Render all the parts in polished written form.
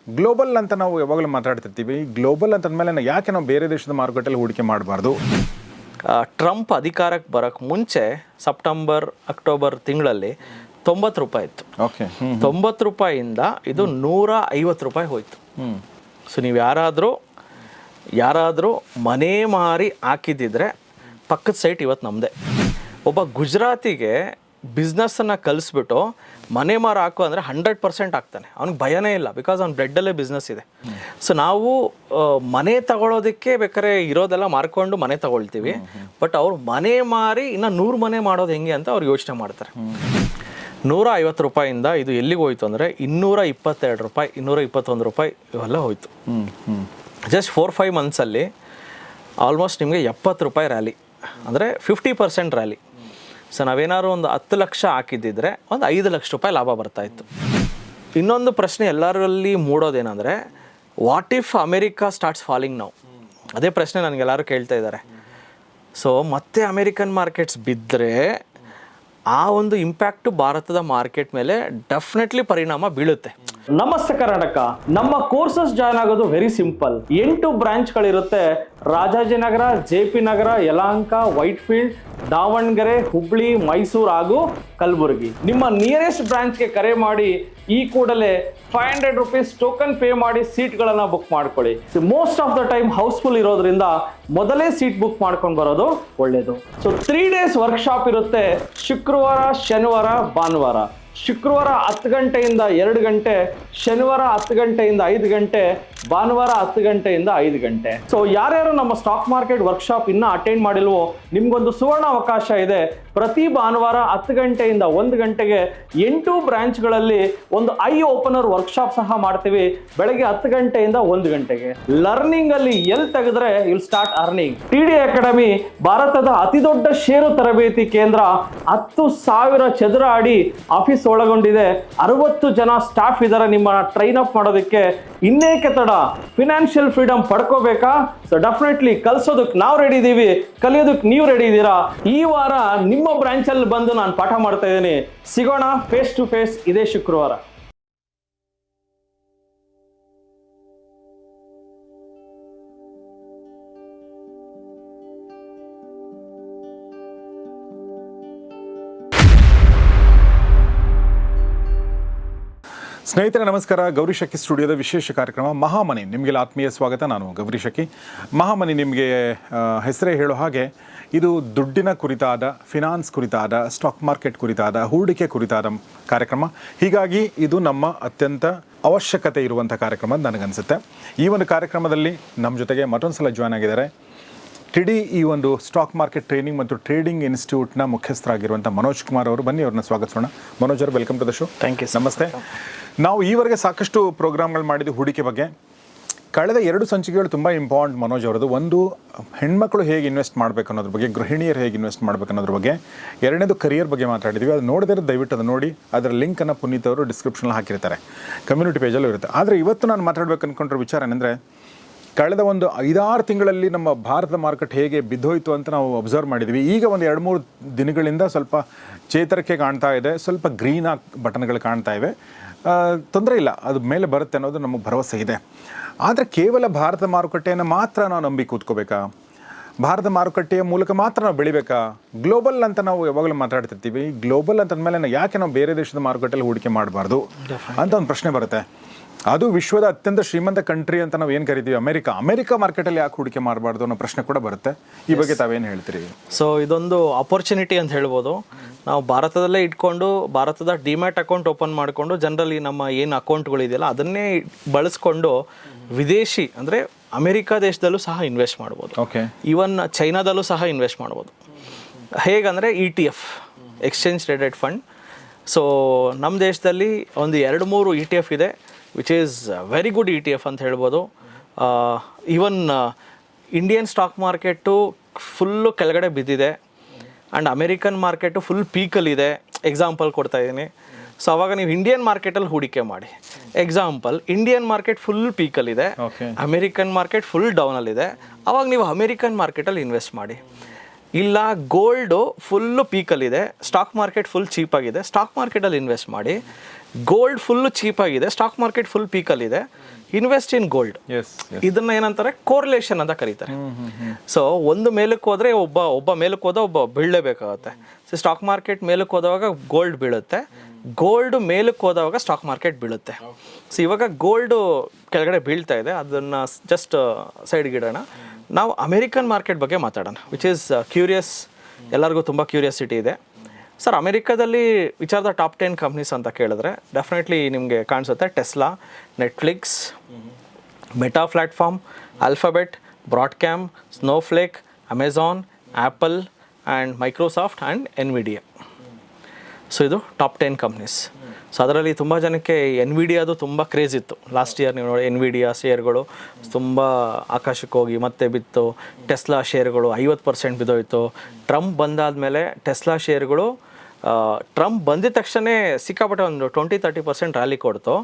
Global ಅಂತ ನಾವು ಯಾವಾಗಲೂ ಮಾತಾಡ್ತಿರ್ತೀವಿ. ಗ್ಲೋಬಲ್ ಅಂತಂದಮೇಲೆ ಯಾಕೆ ನಾವು ಬೇರೆ ದೇಶದ ಮಾರುಕಟ್ಟೆಯಲ್ಲಿ ಹೂಡಿಕೆ ಮಾಡಬಾರ್ದು? ಟ್ರಂಪ್ ಅಧಿಕಾರಕ್ಕೆ ಬರೋಕ್ಕೆ ಮುಂಚೆ ಸೆಪ್ಟೆಂಬರ್ ಅಕ್ಟೋಬರ್ ತಿಂಗಳಲ್ಲಿ 90 ರೂಪಾಯಿ ಇತ್ತು. ಓಕೆ, 90 ರೂಪಾಯಿಯಿಂದ ಇದು 150 ರೂಪಾಯಿ ಹೋಯಿತು. ಸೊ ನೀವು ಯಾರಾದರೂ ಮನೆ ಮಾರಿ ಹಾಕಿದ್ದಿದ್ರೆ ಪಕ್ಕದ ಸೈಟ್ ಇವತ್ತು ನಮ್ಮದೇ. ಒಬ್ಬ ಗುಜರಾತಿಗೆ ಬಿಸ್ನೆಸ್ಸನ್ನು ಕಲಿಸ್ಬಿಟ್ಟು ಮನೆ ಮಾರು ಹಾಕು ಅಂದರೆ 100% ಆಗ್ತಾನೆ. ಅವ್ನಿಗೆ ಭಯನೇ ಇಲ್ಲ, ಬಿಕಾಸ್ ಅವ್ನ ಬ್ಲಡ್ಡಲ್ಲೇ ಬಿಸ್ನೆಸ್ ಇದೆ. ಸೊ ನಾವು ಮನೆ ತಗೊಳ್ಳೋದಕ್ಕೆ ಬೇಕಾದ್ರೆ ಇರೋದೆಲ್ಲ ಮಾರ್ಕೊಂಡು ಮನೆ ತಗೊಳ್ತೀವಿ, ಬಟ್ ಅವ್ರು ಮನೆ ಮಾರಿ ಇನ್ನು 100 ಮನೆ ಮಾಡೋದು ಹೆಂಗೆ ಅಂತ ಅವ್ರು ಯೋಚನೆ ಮಾಡ್ತಾರೆ. 150 ರೂಪಾಯಿಂದ ಇದು ಎಲ್ಲಿಗೆ ಹೋಯ್ತು ಅಂದರೆ 222 ರೂಪಾಯಿ, 221 ರೂಪಾಯಿ ಇವೆಲ್ಲ ಹೋಯ್ತು. ಜಸ್ಟ್ 4-5 ಮಂತ್ಸಲ್ಲಿ ಆಲ್ಮೋಸ್ಟ್ ನಿಮಗೆ 70 ರೂಪಾಯಿ ರ್ಯಾಲಿ, ಅಂದರೆ 50% ರ್ಯಾಲಿ. ಸೊ ನಾವೇನಾದ್ರು ಒಂದು 10 ಲಕ್ಷ ಹಾಕಿದ್ದಿದ್ರೆ ಒಂದು 5 ಲಕ್ಷ ರೂಪಾಯಿ ಲಾಭ ಬರ್ತಾಯಿತ್ತು. ಇನ್ನೊಂದು ಪ್ರಶ್ನೆ ಎಲ್ಲರಲ್ಲಿ ಮೂಡೋದೇನೆಂದರೆ, what if America starts falling now? ಅದೇ ಪ್ರಶ್ನೆ ನನಗೆಲ್ಲರೂ ಕೇಳ್ತಾ ಇದ್ದಾರೆ. ಸೊ ಮತ್ತೆ ಅಮೇರಿಕನ್ ಮಾರ್ಕೆಟ್ಸ್ ಬಿದ್ದರೆ ಆ ಒಂದು ಇಂಪ್ಯಾಕ್ಟು ಭಾರತದ ಮಾರ್ಕೆಟ್ ಮೇಲೆ ಡೆಫಿನೆಟ್ಲಿ ಪರಿಣಾಮ ಬೀಳುತ್ತೆ. ನಮಸ್ತೆ ಕರ್ನಾಟಕ. ನಮ್ಮ ಕೋರ್ಸಸ್ ಜಾಯ್ನ್ ಆಗೋದು ವೆರಿ ಸಿಂಪಲ್. 8 ಬ್ರಾಂಚ್ಗಳಿರುತ್ತೆ. ರಾಜಾಜಿನಗರ, JP ನಗರ, ಯಲಹಂಕ, ವೈಟ್ಫೀಲ್ಡ್, ದಾವಣಗೆರೆ, ಹುಬ್ಳಿ, ಮೈಸೂರು ಹಾಗೂ ಕಲಬುರಗಿ. ನಿಮ್ಮ ನಿಯರೆಸ್ಟ್ ಬ್ರಾಂಚ್ಗೆ ಕರೆ ಮಾಡಿ ಈ ಕೂಡಲೇ 500 ರುಪೀಸ್ ಟೋಕನ್ ಪೇ ಮಾಡಿ ಸೀಟ್ಗಳನ್ನು ಬುಕ್ ಮಾಡ್ಕೊಳ್ಳಿ. Most of the time house full ಇರೋದ್ರಿಂದ ಮೊದಲೇ ಸೀಟ್ ಬುಕ್ ಮಾಡ್ಕೊಂಡು ಬರೋದು ಒಳ್ಳೆಯದು. ಸೊ 3 days ವರ್ಕ್ಶಾಪ್ ಇರುತ್ತೆ. ಶುಕ್ರವಾರ, ಶನಿವಾರ, ಭಾನುವಾರ. ಶುಕ್ರವಾರ 10 ಗಂಟೆಯಿಂದ 2 ಗಂಟೆ, ಶನಿವಾರ 10 ಗಂಟೆಯಿಂದ 5 ಗಂಟೆ, ಭಾನುವಾರ 10 ಗಂಟೆಯಿಂದ 5 ಗಂಟೆ. ಸೊ ಯಾರ್ಯಾರು ನಮ್ಮ ಸ್ಟಾಕ್ ಮಾರ್ಕೆಟ್ ವರ್ಕ್ಶಾಪ್ ಇನ್ನೂ ಅಟೆಂಡ್ ಮಾಡಿಲ್ವೋ ನಿಮ್ಗೊಂದು ಸುವರ್ಣ ಅವಕಾಶ ಇದೆ. ಪ್ರತಿ ಭಾನುವಾರ 10 ಗಂಟೆಯಿಂದ 1 ಗಂಟೆಗೆ 8 ಬ್ರಾಂಚ್ಗಳಲ್ಲಿ ಒಂದು ಐ ಓಪನರ್ ವರ್ಕ್ಶಾಪ್ ಸಹ ಮಾಡ್ತೀವಿ. ಬೆಳಗ್ಗೆ 10 ಗಂಟೆಯಿಂದ 1 ಗಂಟೆಗೆ. ಲರ್ನಿಂಗ್ ಅಲ್ಲಿ ಎಲ್ಲಿ ತೆಗೆದ್ರೆ will start earning. TD academy ಭಾರತದ ಅತಿ ದೊಡ್ಡ ಷೇರು ತರಬೇತಿ ಕೇಂದ್ರ. 10,000 ಚದರ ಅಡಿ ಆಫೀಸ್ ಒಳಗೊಂಡಿದೆ. 60 ಜನ ಸ್ಟಾಫ್ ಇದ್ದಾರೆ ನಿಮ್ಮನ್ನ ಟ್ರೈನ್ ಅಪ್ ಮಾಡೋದಕ್ಕೆ. ಇನ್ನೇಕೆ ತಡ? ಫಿನಾನ್ಷಿಯಲ್ ಫ್ರೀಡಮ್ ಪಡ್ಕೋಬೇಕಾ? ಸೊ ಡೆಫಿನೆಟ್ಲಿ ಕಲಿಸೋದಕ್ಕೆ ನಾವು ರೆಡಿ ಇದ್ದೀವಿ, ಕಲಿಯೋದಕ್ಕೆ ನೀವು ರೆಡಿ ಇದ್ದೀರಾ? ಈ ವಾರ ನಿಮ್ಮ ಬ್ರಾಂಚಲ್ಲಿ ಬಂದು ನಾನು ಪಾಠ ಮಾಡ್ತಾ ಇದ್ದೀನಿ. ಸಿಗೋಣ ಫೇಸ್ ಟು ಫೇಸ್ ಇದೇ ಶುಕ್ರವಾರ. ಸ್ನೇಹಿತರೆ ನಮಸ್ಕಾರ. ಗೌರಿ ಶಕಿ ಸ್ಟುಡಿಯೋದ ವಿಶೇಷ ಕಾರ್ಯಕ್ರಮ ಮಹಾಮನಿ ನಿಮಗೆಲ್ಲ ಆತ್ಮೀಯ ಸ್ವಾಗತ. ನಾನು ಗೌರಿ ಶಕಿ. ಮಹಾಮನಿ ನಿಮಗೆ ಹೆಸರೇ ಹೇಳೋ ಹಾಗೆ ಇದು ದುಡ್ಡಿನ ಕುರಿತಾದ, ಫಿನಾನ್ಸ್ ಕುರಿತಾದ, ಸ್ಟಾಕ್ ಮಾರ್ಕೆಟ್ ಕುರಿತಾದ, ಹೂಡಿಕೆ ಕುರಿತಾದ ಕಾರ್ಯಕ್ರಮ. ಹೀಗಾಗಿ ಇದು ನಮ್ಮ ಅತ್ಯಂತ ಅವಶ್ಯಕತೆ ಇರುವಂಥ ಕಾರ್ಯಕ್ರಮ ಅಂತ ನನಗನ್ಸುತ್ತೆ. ಈ ಒಂದು ಕಾರ್ಯಕ್ರಮದಲ್ಲಿ ನಮ್ಮ ಜೊತೆಗೆ ಮತ್ತೊಂದು ಸಲ ಜಾಯ್ನ್ ಆಗಿದ್ದಾರೆ TD ಈ ಒಂದು ಸ್ಟಾಕ್ ಮಾರ್ಕೆಟ್ ಟ್ರೈನಿಂಗ್ ಮತ್ತು ಟ್ರೇಡಿಂಗ್ ಇನ್ಸ್ಟಿಟ್ಯೂಟ್ನ ಮುಖ್ಯಸ್ಥರಾಗಿರುವಂಥ ಮನೋಜ್ ಕುಮಾರ್ ಅವರು. ಬನ್ನಿ ಅವ್ರನ್ನ ಸ್ವಾಗತಿಸೋಣ. ಮನೋಜ್ ಅವರು, welcome to the show. Thank you. ನಮಸ್ತೆ. ನಾವು ಈವರೆಗೆ ಸಾಕಷ್ಟು ಪ್ರೋಗ್ರಾಮ್ಗಳು ಮಾಡಿದ್ದು ಹೂಡಿಕೆ ಬಗ್ಗೆ. ಕಳೆದ 2 ಸಂಚಿಕೆಗಳು ತುಂಬ ಇಂಪಾರ್ಟೆಂಟ್ ಮನೋಜ್ ಅವರದು. ಒಂದು, ಹೆಣ್ಮಕ್ಳು ಹೇಗೆ ಇನ್ವೆಸ್ಟ್ ಮಾಡಬೇಕು ಅನ್ನೋದ್ರ ಬಗ್ಗೆ, ಗೃಹಿಣಿಯರು ಹೇಗೆ ಇನ್ವೆಸ್ಟ್ ಮಾಡಬೇಕು ಅನ್ನೋದ್ರ ಬಗ್ಗೆ. 2ನೇದು ಕರಿಯರ್ ಬಗ್ಗೆ ಮಾತಾಡಿದ್ವಿ. ಅದು ನೋಡಿದ್ರೆ ದಯವಿಟ್ಟು ಅದು ನೋಡಿ. ಅದರ ಲಿಂಕನ್ನು ಪುನೀತ್ ಅವರು ಡಿಸ್ಕ್ರಿಪ್ಷನಲ್ಲಿ ಹಾಕಿರ್ತಾರೆ, ಕಮ್ಯುನಿಟಿ ಪೇಜಲ್ಲೂ ಇರುತ್ತೆ. ಆದರೆ ಇವತ್ತು ನಾನು ಮಾತಾಡಬೇಕು ಅಂದ್ಕೊಂಡಿರೋ ವಿಚಾರ ಏನಂದರೆ, ಕಳೆದ ಒಂದು 5-6 ತಿಂಗಳಲ್ಲಿ ನಮ್ಮ ಭಾರತದ ಮಾರ್ಕೆಟ್ ಹೇಗೆ ಬಿದ್ದೋಯ್ತು ಅಂತ ನಾವು ಅಬ್ಸರ್ವ್ ಮಾಡಿದ್ವಿ. ಈಗ ಒಂದು 2-3 ದಿನಗಳಿಂದ ಸ್ವಲ್ಪ ಚೇತರಿಕೆ ಕಾಣ್ತಾ ಇದೆ, ಸ್ವಲ್ಪ ಗ್ರೀನ್ ಬಟನ್ಗಳು ಕಾಣ್ತಾ ಇವೆ. ತೊಂದರೆ ಇಲ್ಲ, ಅದು ಮೇಲೆ ಬರುತ್ತೆ ಅನ್ನೋದು ನಮಗೆ ಭರವಸೆ ಇದೆ. ಆದರೆ ಕೇವಲ ಭಾರತ ಮಾರುಕಟ್ಟೆಯನ್ನು ಮಾತ್ರ ನಾವು ನಂಬಿ ಕೂತ್ಕೋಬೇಕಾ? ಭಾರತ ಮಾರುಕಟ್ಟೆಯ ಮೂಲಕ ಮಾತ್ರ ನಾವು ಬೆಳಿಬೇಕಾ? ಗ್ಲೋಬಲ್ ಅಂತ ನಾವು ಯಾವಾಗಲೂ ಮಾತಾಡ್ತಿರ್ತೀವಿ. ಗ್ಲೋಬಲ್ ಅಂತಂದಮೇಲೆ ಯಾಕೆ ನಾವು ಬೇರೆ ದೇಶದ ಮಾರುಕಟ್ಟೆಯಲ್ಲಿ ಹೂಡಿಕೆ ಮಾಡಬಾರ್ದು ಅಂತ ಒಂದು ಪ್ರಶ್ನೆ ಬರುತ್ತೆ. ಅದು ವಿಶ್ವದ ಅತ್ಯಂತ ಶ್ರೀಮಂತ ಕಂಟ್ರಿ ಅಂತ ನಾವು ಏನು ಕರಿತೀವಿ, ಅಮೆರಿಕ ಮಾರ್ಕೆಟಲ್ಲಿ ಯಾಕೆ ಹೂಡಿಕೆ ಮಾಡಬಾರ್ದು ಅನ್ನೋ ಪ್ರಶ್ನೆ ಕೂಡ ಬರುತ್ತೆ. ಈ ಬಗ್ಗೆ ತಾವೇನು ಹೇಳ್ತೀರಿ? ಸೊ ಇದೊಂದು ಆಪರ್ಚುನಿಟಿ ಅಂತ ಹೇಳ್ಬೋದು. ನಾವು ಭಾರತದಲ್ಲೇ ಇಟ್ಕೊಂಡು ಭಾರತದ ಡಿಮ್ಯಾಟ್ ಅಕೌಂಟ್ ಓಪನ್ ಮಾಡಿಕೊಂಡು ಜನರಲಿ ನಮ್ಮ ಏನು ಅಕೌಂಟ್ಗಳಿದೆಯಲ್ಲ ಅದನ್ನೇ ಬಳಸ್ಕೊಂಡು ವಿದೇಶಿ ಅಂದರೆ ಅಮೆರಿಕ ದೇಶದಲ್ಲೂ ಸಹ ಇನ್ವೆಸ್ಟ್ ಮಾಡ್ಬೋದು. ಓಕೆ. ಈವನ್ ಚೈನಾದಲ್ಲೂ ಸಹ ಇನ್ವೆಸ್ಟ್ ಮಾಡ್ಬೋದು. ಹೇಗಂದರೆ ETF, exchange traded fund. So ನಮ್ಮ ದೇಶದಲ್ಲಿ ಒಂದು 2-3 ETF ಇದೆ, which is very good ETF ಅಂತ ಹೇಳ್ಬೋದು. Even Indian stock market full ಕೆಳಗಡೆ ಬಿದ್ದಿದೆ ಆ್ಯಂಡ್ ಅಮೇರಿಕನ್ ಮಾರ್ಕೆಟು ಫುಲ್ ಪೀಕಲ್ಲಿದೆ. ಎಕ್ಸಾಂಪಲ್ ಕೊಡ್ತಾ ಇದ್ದೀನಿ. ಸೊ ಅವಾಗ ನೀವು ಇಂಡಿಯನ್ ಮಾರ್ಕೆಟಲ್ಲಿ ಹೂಡಿಕೆ ಮಾಡಿ. ಎಕ್ಸಾಂಪಲ್, ಇಂಡಿಯನ್ ಮಾರ್ಕೆಟ್ ಫುಲ್ ಪೀಕಲ್ಲಿದೆ, ಅಮೇರಿಕನ್ ಮಾರ್ಕೆಟ್ ಫುಲ್ ಡೌನಲ್ಲಿದೆ, ಅವಾಗ ನೀವು ಅಮೇರಿಕನ್ ಮಾರ್ಕೆಟಲ್ಲಿ ಇನ್ವೆಸ್ಟ್ ಮಾಡಿ. ಇಲ್ಲ ಗೋಲ್ಡು ಫುಲ್ಲು ಪೀಕಲ್ಲಿದೆ, ಸ್ಟಾಕ್ ಮಾರ್ಕೆಟ್ ಫುಲ್ ಚೀಪಾಗಿದೆ, ಸ್ಟಾಕ್ ಮಾರ್ಕೆಟಲ್ಲಿ ಇನ್ವೆಸ್ಟ್ ಮಾಡಿ. ಗೋಲ್ಡ್ ಫುಲ್ಲು ಚೀಪಾಗಿದೆ, ಸ್ಟಾಕ್ ಮಾರ್ಕೆಟ್ ಫುಲ್ ಪೀಕಲ್ಲಿದೆ, ಇನ್ವೆಸ್ಟ್ ಇನ್ ಗೋಲ್ಡ್. ಎಸ್ ಇದನ್ನ ಏನಂತಾರೆ, ಕೋರ್ಲೇಷನ್ ಅಂತ ಕರೀತಾರೆ. ಸೊ ಒಂದು ಮೇಲಕ್ಕೆ ಹೋದ್ರೆ ಒಬ್ಬ ಮೇಲಕ್ಕೆ ಹೋದ ಒಬ್ಬ ಬೀಳಲೇಬೇಕಾಗುತ್ತೆ. ಸೊ ಸ್ಟಾಕ್ ಮಾರ್ಕೆಟ್ ಮೇಲಕ್ಕೆ ಹೋದವಾಗ ಗೋಲ್ಡ್ ಬೀಳುತ್ತೆ, ಗೋಲ್ಡ್ ಮೇಲಕ್ಕೆ ಹೋದವಾಗ ಸ್ಟಾಕ್ ಮಾರ್ಕೆಟ್ ಬೀಳುತ್ತೆ. ಸೊ ಇವಾಗ ಗೋಲ್ಡು ಕೆಳಗಡೆ ಬೀಳ್ತಾ ಇದೆ, ಅದನ್ನು ಜಸ್ಟ್ ಸೈಡ್ಗೆ ಇಡೋಣ. ನಾವು ಅಮೇರಿಕನ್ ಮಾರ್ಕೆಟ್ ಬಗ್ಗೆ ಮಾತಾಡೋಣ, ವಿಚ್ ಈಸ್ ಕ್ಯೂರಿಯಸ್, ಎಲ್ಲರಿಗೂ ತುಂಬ ಕ್ಯೂರಿಯಾಸಿಟಿ ಇದೆ. ಸರ್, ಅಮೆರಿಕಾದಲ್ಲಿ which are the top 10 companies ಅಂತ ಕೇಳಿದ್ರೆ ಡೆಫಿನೆಟ್ಲಿ ನಿಮಗೆ ಕಾಣಿಸುತ್ತೆ Tesla, Netflix, Meta platform, Alphabet, Broadcom, Snowflake, Amazon, Apple and Microsoft and Nvidia. So ಇದು ಟಾಪ್ 10 ಕಂಪ್ನೀಸ್. ಸೊ ಅದರಲ್ಲಿ ತುಂಬ ಜನಕ್ಕೆ ಎನ್ವಿಡಿಯಾದು ತುಂಬ ಕ್ರೇಜ್ ಇತ್ತು ಲಾಸ್ಟ್ ಇಯರ್. ನೀವು ನೋಡಿ, ಎನ್ವಿಡಿಯಾ ಶೇರ್ಗಳು ತುಂಬ ಆಕಾಶಕ್ಕೆ ಹೋಗಿ ಮತ್ತೆ ಬಿತ್ತು. ಟೆಸ್ಲಾ ಶೇರ್ಗಳು 50% ಬಿದ್ದೋಯ್ತು. ಟ್ರಂಪ್ ಬಂದಾದಮೇಲೆ ಟೆಸ್ಲಾ ಶೇರ್ಗಳು ಟ್ರಂಪ್ ಬಂದಿದ ತಕ್ಷಣ ಸಿಕ್ಕಾಪಟ್ಟೆ ಒಂದು 20-30% ರ್ಯಾಲಿ ಕೊಡ್ತು.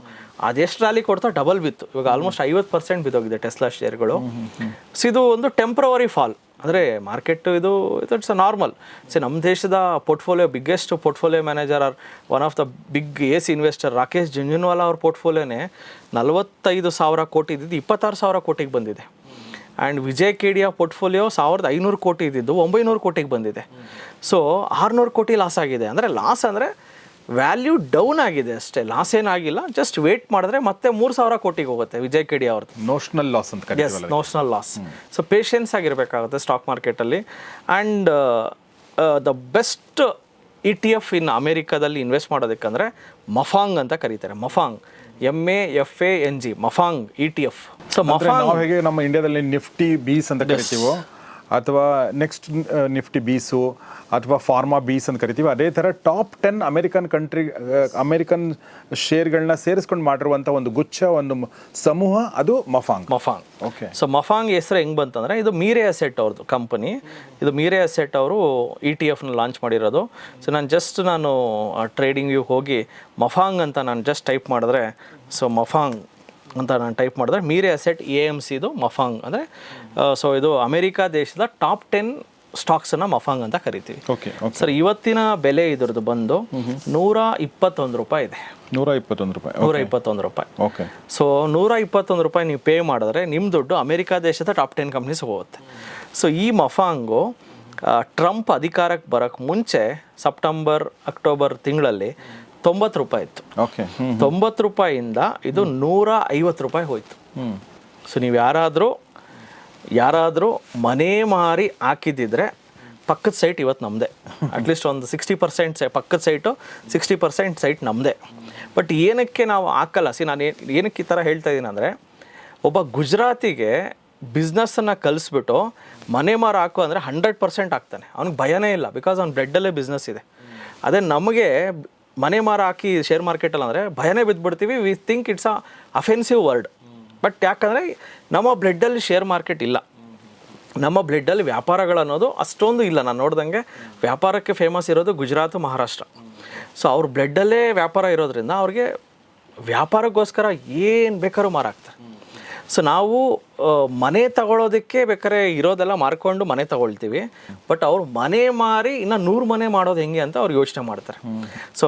ಅದೆಷ್ಟು ರ್ಯಾಲಿ ಕೊಡ್ತೋ ಡಬಲ್ ಬಿತ್ತು. ಇವಾಗ ಆಲ್ಮೋಸ್ಟ್ 50% ಬಿದ್ದೋಗಿದೆ ಟೆಸ್ಲಾ ಶೇರ್ಗಳು. ಸೊ ಇದು ಒಂದು ಟೆಂಪ್ರವರಿ ಫಾಲ್. ಅಂದರೆ ಮಾರ್ಕೆಟ್ ಇದು ಇಟ್ಸ್ ಅ ನಾರ್ಮಲ್. ಸೊ ನಮ್ಮ ದೇಶದ portfolio biggest portfolio manager are one of the biggest investor Rakesh Jhunjhunwala ಅವ್ರ ಪೋರ್ಟ್ಫೋಲಿಯೋನೇ 45,000 ಕೋಟಿ ಇದ್ದಿದ್ದು 26,000 ಕೋಟಿಗೆ ಬಂದಿದೆ. ಆ್ಯಂಡ್ ವಿಜಯ್ ಕೇಡಿಯಾ ಪೋರ್ಟ್ಫೋಲಿಯೋ 1,500 ಕೋಟಿ ಇದ್ದಿದ್ದು 900 ಕೋಟಿಗೆ ಬಂದಿದೆ. ಸೊ 600 ಕೋಟಿ ಲಾಸ್ ಆಗಿದೆ. ಅಂದರೆ ಲಾಸ್ ಅಂದರೆ ವ್ಯಾಲ್ಯೂ ಡೌನ್ ಆಗಿದೆ ಅಷ್ಟೇ, ಲಾಸ್ ಏನಾಗಿಲ್ಲ. ಜಸ್ಟ್ ವೇಟ್ ಮಾಡಿದ್ರೆ ಮತ್ತೆ 3,000 ಕೋಟಿಗೆ ಹೋಗುತ್ತೆ ವಿಜಯ್ ಕೆಡಿ ಅವ್ರದ್ದು. ನೋಷನಲ್ ಲಾಸ್ ಅಂತ ಕರೀತೀವಲ್ಲ. Notional loss. ಸೊ ಪೇಷನ್ಸ್ ಆಗಿರಬೇಕಾಗುತ್ತೆ ಸ್ಟಾಕ್ ಮಾರ್ಕೆಟಲ್ಲಿ. And the best ETF in ಅಮೇರಿಕಾದಲ್ಲಿ ಇನ್ವೆಸ್ಟ್ ಮಾಡೋದಕ್ಕಂದರೆ ಮಫಾಂಗ್ ಅಂತ ಕರೀತಾರೆ. MAFANG, MAFANG, MAFANG ETF. So MAFANG ನಾವು ಹೇಗೆ ನಮ್ಮ ಇಂಡಿಯಾದಲ್ಲಿ ನಿಫ್ಟಿ ಬೀಸ್ ಅಂತ ಕರಿತೀವೋ, ಅಥವಾ ನೆಕ್ಸ್ಟ್ ನಿಫ್ಟಿ ಬೀಸು ಅಥವಾ ಫಾರ್ಮಾ ಬೀಸ್ ಅಂತ ಕರಿತೀವಿ, ಅದೇ ಥರ ಟಾಪ್ 10 ಅಮೆರಿಕನ್ ಶೇರ್ಗಳನ್ನ ಸೇರಿಸ್ಕೊಂಡು ಮಾಡಿರುವಂಥ ಒಂದು ಗುಚ್ಛ, ಒಂದು ಸಮೂಹ, ಅದು ಮಫಾಂಗ್. ಓಕೆ. ಸೊ ಮಫಾಂಗ್ ಹೆಸರು ಹೆಂಗೆ ಬಂತಂದರೆ, ಇದು ಮೀರೆ ಅಸೆಟ್ ಅವ್ರದ್ದು ಕಂಪನಿ. ಇದು ಮೀರೆ ಅಸೆಟ್ ಅವರು ETF ಲಾಂಚ್ ಮಾಡಿರೋದು. ಸೊ ನಾನು ಟ್ರೇಡಿಂಗ್ ವ್ಯೂ ಹೋಗಿ ಮಫಾಂಗ್ ಅಂತ ನಾನು ಜಸ್ಟ್ ಟೈಪ್ ಮಾಡಿದ್ರೆ, ಸೊ ಮಫಾಂಗ್ ಅಂತ ನಾನು ಟೈಪ್ ಮಾಡಿದ್ರೆ ಮೀರೆ ಅಸೆಟ್ AMCದು ಮಫಾಂಗ್ ಅಂದರೆ, ಸೊ ಇದು ಅಮೆರಿಕಾ ದೇಶದ ಟಾಪ್ 10 ಸ್ಟಾಕ್ಸನ್ನು ಮಫಾಂಗ್ ಅಂತ ಕರಿತೀವಿ. ಓಕೆ. ಸರ್, ಇವತ್ತಿನ ಬೆಲೆ ಇದ್ರದ್ದು ಬಂದು $121 ಇದೆ. $121. ಓಕೆ. ಸೊ $121 ನೀವು ಪೇ ಮಾಡಿದ್ರೆ ನಿಮ್ಮ ದುಡ್ಡು ಅಮೆರಿಕಾ ದೇಶದ ಟಾಪ್ 10 ಕಂಪ್ನೀಸ್ ಹೋಗುತ್ತೆ. ಸೊ ಈ ಮಫಾಂಗು ಟ್ರಂಪ್ ಅಧಿಕಾರಕ್ಕೆ ಬರೋಕ್ಕೆ ಮುಂಚೆ ಸೆಪ್ಟೆಂಬರ್ ಅಕ್ಟೋಬರ್ ತಿಂಗಳಲ್ಲಿ $90 ಇತ್ತು. ಓಕೆ. $90 ಇದು $150 ಹೋಯ್ತು. ಸೊ ನೀವು ಯಾರಾದರೂ ಮನೆ ಮಾರಿ ಹಾಕಿದ್ದಿದ್ರೆ ಪಕ್ಕದ ಸೈಟ್ ಇವತ್ತು ನಮ್ಮದೇ. ಅಟ್ಲೀಸ್ಟ್ ಒಂದು 60% ಪಕ್ಕದ ಸೈಟು, 60% ಸೈಟ್ ನಮ್ಮದೇ. ಬಟ್ ಏನಕ್ಕೆ ನಾವು ಹಾಕಲ್ಲ? ನಾನು ಏನಕ್ಕೆ ಈ ಥರ ಹೇಳ್ತಾ ಇದ್ದೀನಿ ಅಂದರೆ, ಒಬ್ಬ ಗುಜರಾತಿಗೆ ಬಿಸ್ನೆಸ್ಸನ್ನು ಕಲಿಸ್ಬಿಟ್ಟು ಮನೆ ಮಾರು ಹಾಕು ಅಂದರೆ 100% ಆಗ್ತಾನೆ. ಅವ್ನಿಗೆ ಭಯನೇ ಇಲ್ಲ, ಬಿಕಾಸ್ ಅವ್ನ ಬ್ಲಡ್ಡಲ್ಲೇ ಬಿಸ್ನೆಸ್ ಇದೆ. ಅದೇ ನಮಗೆ ಮನೆ ಮಾರು ಹಾಕಿ ಶೇರ್ ಮಾರ್ಕೆಟಲ್ಲಿ ಅಂದರೆ ಭಯನೇ ಬಿದ್ದುಬಿಡ್ತೀವಿ. We think it's offensive word. But ಯಾಕಂದರೆ ನಮ್ಮ ಬ್ಲಡ್ಡಲ್ಲಿ ಶೇರ್ ಮಾರ್ಕೆಟ್ ಇಲ್ಲ, ನಮ್ಮ ಬ್ಲಡ್ಡಲ್ಲಿ ವ್ಯಾಪಾರಗಳನ್ನೋದು ಅಷ್ಟೊಂದು ಇಲ್ಲ. ನಾನು ನೋಡ್ದಂಗೆ ವ್ಯಾಪಾರಕ್ಕೆ ಫೇಮಸ್ ಇರೋದು ಗುಜರಾತ್, ಮಹಾರಾಷ್ಟ್ರ. ಸೊ ಅವ್ರ ಬ್ಲಡ್ಡಲ್ಲೇ ವ್ಯಾಪಾರ ಇರೋದ್ರಿಂದ ಅವ್ರಿಗೆ ವ್ಯಾಪಾರಕ್ಕೋಸ್ಕರ ಏನು ಬೇಕಾದ್ರೂ ಮಾರಾಕ್ತಾರೆ. ಸೊ ನಾವು ಮನೆ ತಗೊಳ್ಳೋದಕ್ಕೆ ಬೇಕಾದ್ರೆ ಇರೋದೆಲ್ಲ ಮಾರ್ಕೊಂಡು ಮನೆ ತಗೊಳ್ತೀವಿ. ಬಟ್ ಅವ್ರು ಮನೆ ಮಾರಿ ಇನ್ನು 100 ಮನೆ ಮಾಡೋದು ಹೆಂಗೆ ಅಂತ ಅವ್ರು ಯೋಚನೆ ಮಾಡ್ತಾರೆ. So